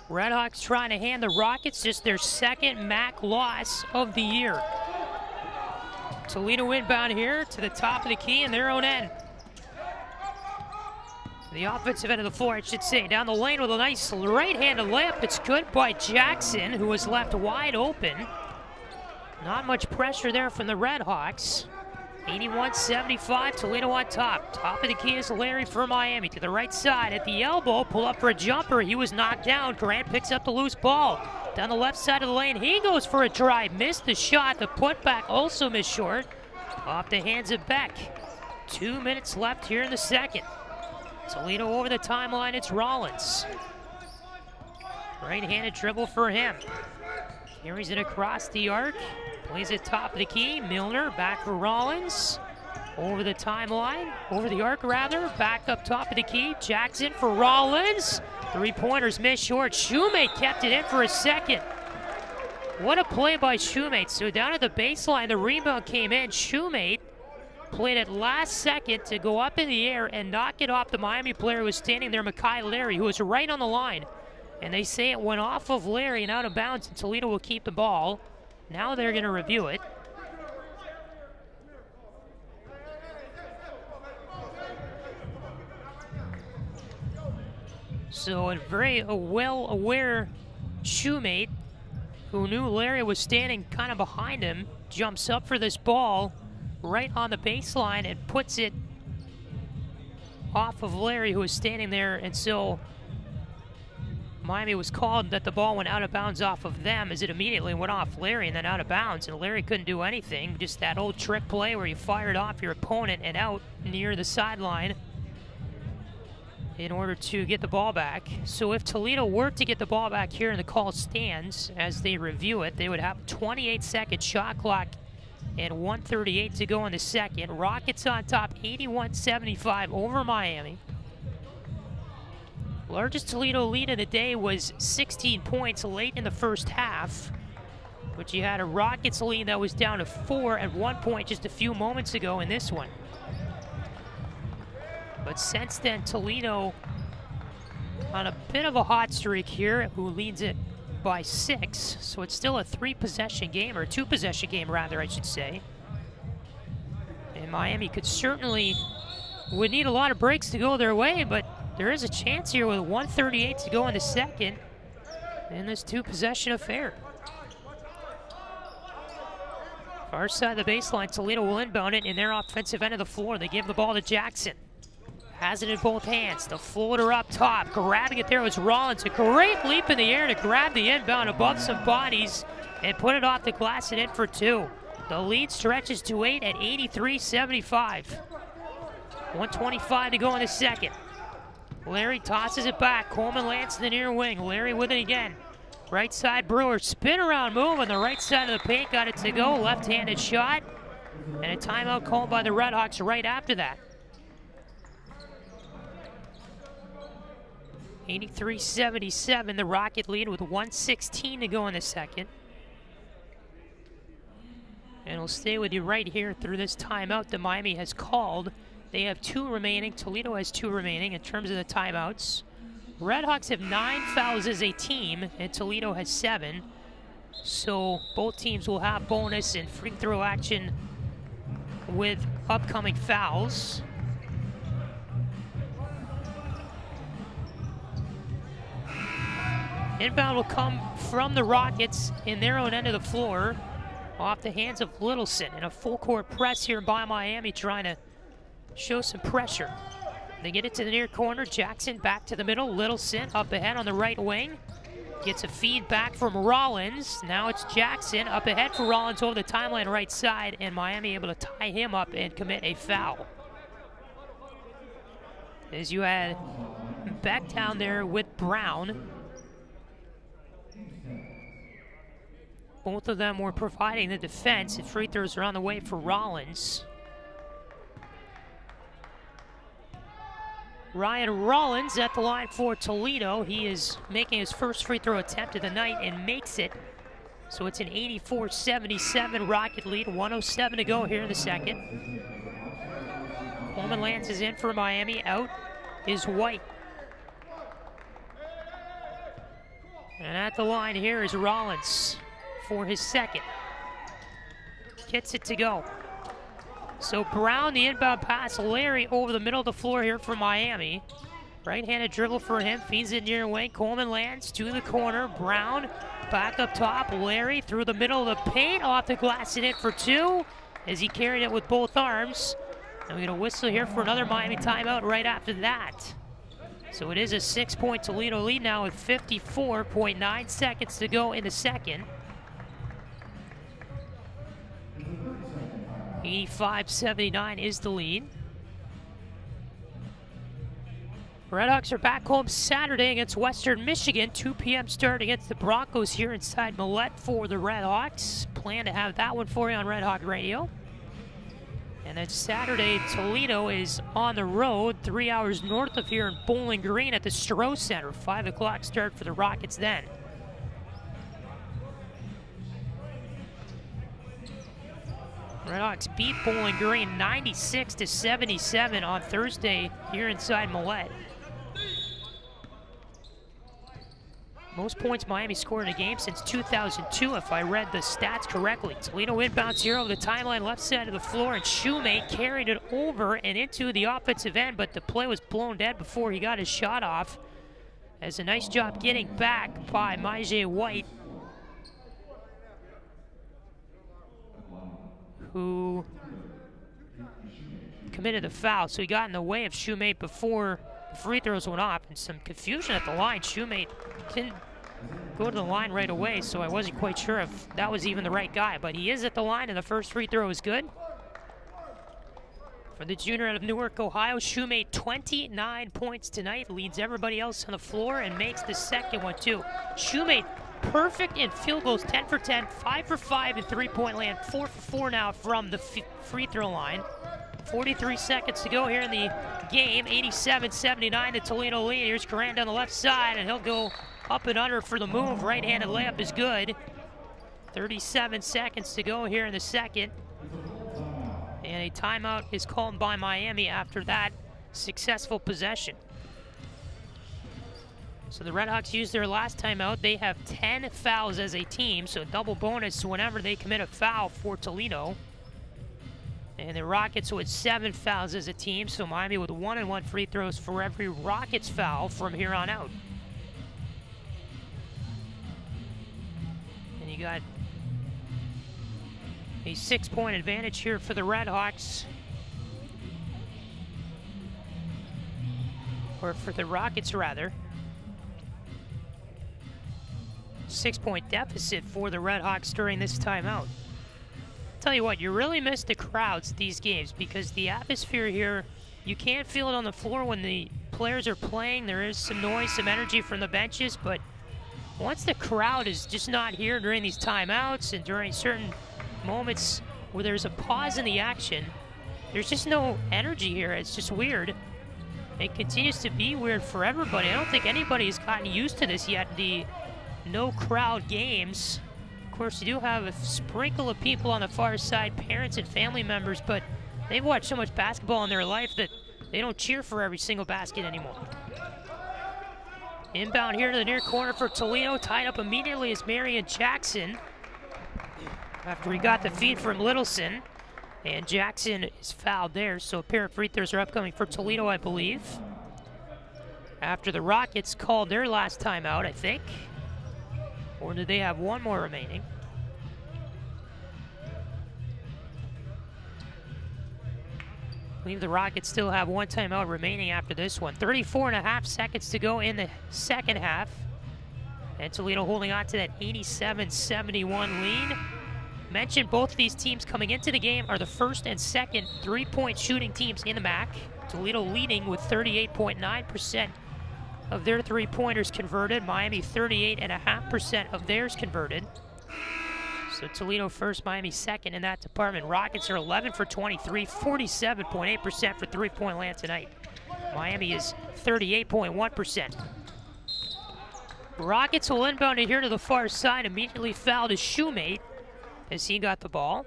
RedHawks trying to hand the Rockets just their second MAC loss of the year. Toledo inbound here to the top of the key in their own end. The offensive end of the floor, I should say. Down the lane with a nice right-handed layup. It's good by Jackson, who was left wide open. Not much pressure there from the RedHawks. 81-75, Toledo on top. Top of the key is Larry for Miami. To the right side at the elbow, pull up for a jumper. He was knocked down. Grant picks up the loose ball. Down the left side of the lane, he goes for a drive. Missed the shot. The putback also missed short. Off the hands of Beck. 2 minutes left here in the second. Toledo over the timeline, it's Rollins. Right-handed dribble for him. Carries it across the arc. Plays it top of the key. Milner back for Rollins. Over the timeline, over the arc rather. Back up top of the key. Jackson for Rollins. 3-pointers missed short. Shoemate kept it in for a second. What a play by Shoemate. So down at the baseline, the rebound came in. Shoemate played it last second to go up in the air and knock it off the Miami player who was standing there, Makai Larry, who was right on the line. And they say it went off of Larry and out of bounds, and Toledo will keep the ball. Now they're going to review it. So a very well-aware Shoemate, who knew Larry was standing kind of behind him, jumps up for this ball right on the baseline and puts it off of Larry, who was standing there. And so Miami was called that the ball went out of bounds off of them, as it immediately went off Larry and then out of bounds, and Larry couldn't do anything. Just that old trick play where you fire it off your opponent and out near the sideline in order to get the ball back. So if Toledo were to get the ball back here and the call stands as they review it, they would have a 28-second shot clock and 1:38 to go in the second. Rockets on top, 81-75 over Miami. Largest Toledo lead of the day was 16 points late in the first half, but you had a Rockets lead that was down to 4 at one point just a few moments ago in this one. But since then, Toledo on a bit of a hot streak here, who leads it by 6, so it's still a 3-possession game, or 2-possession game rather, I should say. And Miami would need a lot of breaks to go their way, but there is a chance here with 1:38 to go in the second in this 2-possession affair. Far side of the baseline, Toledo will inbound it in their offensive end of the floor. They give the ball to Jackson. Has it in both hands. The floater up top. Grabbing it there was Rollins. A great leap in the air to grab the inbound above some bodies and put it off the glass and in for 2. The lead stretches to 8 at 83-75. 1:25 to go in the second. Larry tosses it back. Coleman lands to the near wing. Larry with it again. Right side Brewer. Spin around move on the right side of the paint. Got it to go. Left-handed shot. And a timeout called by the RedHawks right after that. 83-77, the Rocket lead with 1:16 to go in the second. And we'll stay with you right here through this timeout that Miami has called. They have 2 remaining. Toledo has 2 remaining in terms of the timeouts. RedHawks have 9 fouls as a team, and Toledo has 7. So both teams will have bonus and free throw action with upcoming fouls. Inbound will come from the Rockets in their own end of the floor, off the hands of Littleson, in a full-court press here by Miami, trying to show some pressure. They get it to the near corner. Jackson back to the middle. Littleson up ahead on the right wing. Gets a feed back from Rollins. Now it's Jackson up ahead for Rollins over the timeline right side, and Miami able to tie him up and commit a foul. As you had back down there with Brown. Both of them were providing the defense, and free throws are on the way for Rollins. Ryan Rollins at the line for Toledo. He is making his first free throw attempt of the night and makes it. So it's an 84-77 Rocket lead, 1:07 to go here in the second. Coleman lands is in for Miami. Out is White. And at the line here is Rollins for his second. Gets it to go. So Brown, the inbound pass. Larry over the middle of the floor here for Miami. Right-handed dribble for him, feeds it near wing. Coleman lands to the corner. Brown back up top. Larry through the middle of the paint, off the glass and in for two as he carried it with both arms. And we're going to whistle here for another Miami timeout right after that. So it is a 6-point Toledo lead now with 54.9 seconds to go in the second. 85-79 is the lead. RedHawks are back home Saturday against Western Michigan. 2 p.m. start against the Broncos here inside Millett for the RedHawks. Plan to have that one for you on RedHawk Radio. And then Saturday, Toledo is on the road 3 hours north of here in Bowling Green at the Stroh Center. 5 o'clock start for the Rockets then. RedHawks beat Bowling Green 96-77 on Thursday here inside Millett. Most points Miami scored in a game since 2002, if I read the stats correctly. Toledo inbounds here over the timeline, left side of the floor, and Shoemate carried it over and into the offensive end, but the play was blown dead before he got his shot off. As a nice job getting back by Maije White, who committed the foul. So he got in the way of Shoemate before the free throws went off, and some confusion at the line. Shoemate didn't go to the line right away, so I wasn't quite sure if that was even the right guy, but he is at the line, and the first free throw is good. For the junior out of Newark, Ohio, Shoemate 29 points tonight, leads everybody else on the floor, and makes the second one too. Shoemate perfect in field goals, 10 for 10, 5 for 5 in three-point land, 4 for 4 now from the free throw line. 43 seconds to go here in the game, 87-79, the Toledo lead. Here's Coran down the left side, and he'll go up and under for the move. Right-handed layup is good. 37 seconds to go here in the second. And a timeout is called by Miami after that successful possession. So the RedHawks used their last timeout. They have 10 fouls as a team, so double bonus whenever they commit a foul for Toledo. And the Rockets with 7 fouls as a team, so Miami with 1-and-1 free throws for every Rockets foul from here on out. And you got a 6-point advantage here for the RedHawks. Or for the Rockets, rather. 6-point deficit for the RedHawks during this timeout. Tell you what, you really miss the crowds at these games because the atmosphere here, you can't feel it on the floor when the players are playing. There is some noise, some energy from the benches, but once the crowd is just not here during these timeouts and during certain moments where there's a pause in the action, there's just no energy here. It's just weird. It continues to be weird for everybody. I don't think anybody has gotten used to this yet, the no crowd games. Of course, you do have a sprinkle of people on the far side, parents and family members, but they've watched so much basketball in their life that they don't cheer for every single basket anymore. Inbound here to the near corner for Toledo, tied up immediately is Marion Jackson after he got the feed from Littleson. And Jackson is fouled there, so a pair of free throws are upcoming for Toledo, I believe. After the Rockets called their last timeout, I think. Or do they have one more remaining? I believe the Rockets still have one timeout remaining after this one. 34.5 seconds to go in the second half. And Toledo holding on to that 87-71 lead. Mentioned both of these teams coming into the game are the first and second three-point shooting teams in the MAC. Toledo leading with 38.9% of their three-pointers converted. Miami 38.5% of theirs converted. So Toledo first, Miami second in that department. Rockets are 11 for 23, 47.8% for three-point land tonight. Miami is 38.1%. Rockets will inbound it here to the far side. Immediately fouled his Shoemate as he got the ball.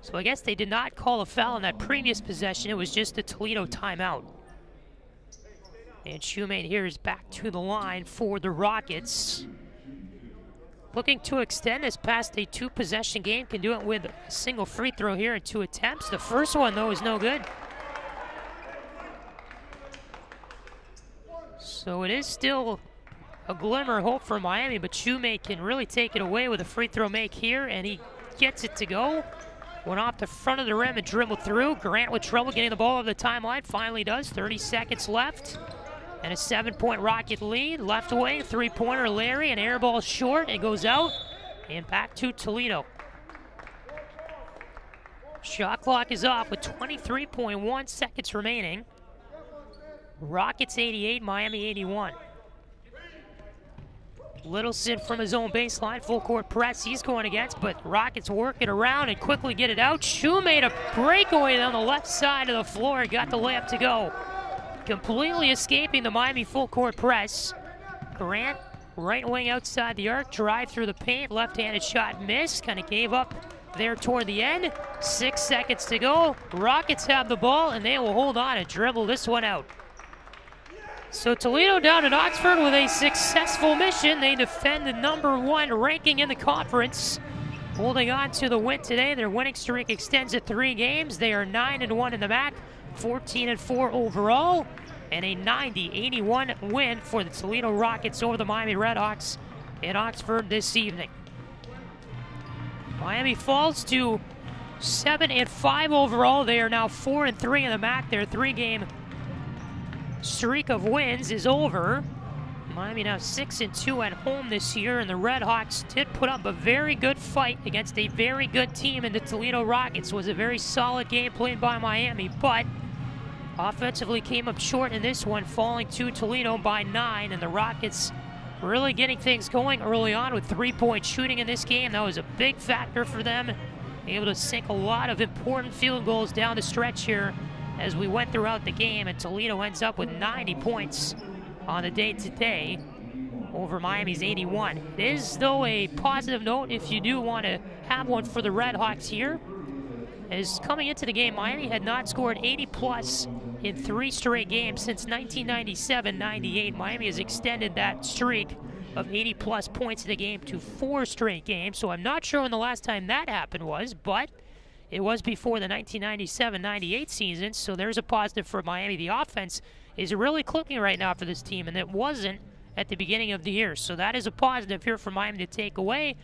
So I guess they did not call a foul in that previous possession. It was just a Toledo timeout. And Shoemate here is back to the line for the Rockets. Looking to extend this past a two-possession game. Can do it with a single free throw here in 2 attempts. The first one, though, is no good. So it is still a glimmer of hope for Miami, but Shumate can really take it away with a free throw make here, and he gets it to go. Went off the front of the rim and dribbled through. Grant with trouble getting the ball over the timeline. Finally does. 30 seconds left. And a 7-point Rocket lead. Left away, three-pointer Larry. An air ball short. It goes out. And back to Toledo. Shot clock is off with 23.1 seconds remaining. Rockets 88, Miami 81. Littleson from his own baseline, full court press he's going against, but Rockets work it around and quickly get it out. Shumate a breakaway down the left side of the floor, got the layup to go. Completely escaping the Miami full court press. Grant, right wing outside the arc, drive through the paint, left-handed shot missed, kind of gave up there toward the end. 6 seconds to go. Rockets have the ball and they will hold on and dribble this one out. So Toledo down at Oxford with a successful mission. They defend the #1 ranking in the conference, holding on to the win today. Their winning streak extends to 3 games. They are 9-1 in the MAC, 14-4 overall, and a 90-81 win for the Toledo Rockets over the Miami RedHawks in Oxford this evening. Miami falls to 7-5 overall. They are now 4-3 in the MAC. Their 3-game streak of wins is over. Miami now 6-2 at home this year, and the RedHawks did put up a very good fight against a very good team in the Toledo Rockets. It was a very solid game played by Miami, but offensively came up short in this one, falling to Toledo by 9, and the Rockets really getting things going early on with 3-point shooting in this game. That was a big factor for them, able to sink a lot of important field goals down the stretch here as we went throughout the game, and Toledo ends up with 90 points on the day today over Miami's 81. It is, though, a positive note if you do want to have one for the RedHawks here, as coming into the game, Miami had not scored 80-plus in 3 straight games since 1997-98. Miami has extended that streak of 80-plus points in the game to 4 straight games, so I'm not sure when the last time that happened was, but it was before the 1997-98 season, so there's a positive for Miami. The offense is really clicking right now for this team, and it wasn't at the beginning of the year. So that is a positive here for Miami to take away.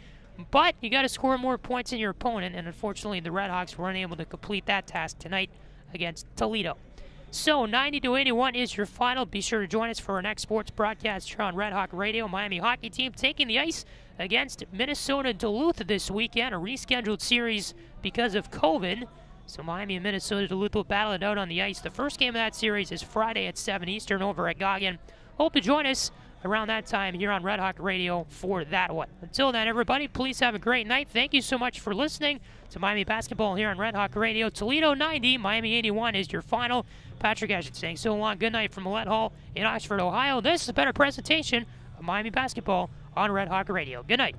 But you got to score more points than your opponent, and unfortunately the RedHawks were unable to complete that task tonight against Toledo. So 90-81 is your final. Be sure to join us for our next sports broadcast here on Red Hawk Radio. Miami hockey team taking the ice against Minnesota Duluth this weekend, a rescheduled series because of COVID. So Miami and Minnesota Duluth will battle it out on the ice. The first game of that series is Friday at 7 Eastern over at Goggin. Hope to join us around that time here on Red Hawk Radio for that one. Until then, everybody, please have a great night. Thank you so much for listening to Miami basketball here on Red Hawk Radio. Toledo 90, Miami 81 is your final. Patrick Geshan saying so long. Good night from Millett Hall in Oxford, Ohio. This is a better presentation of Miami basketball on Red Hawk Radio. Good night.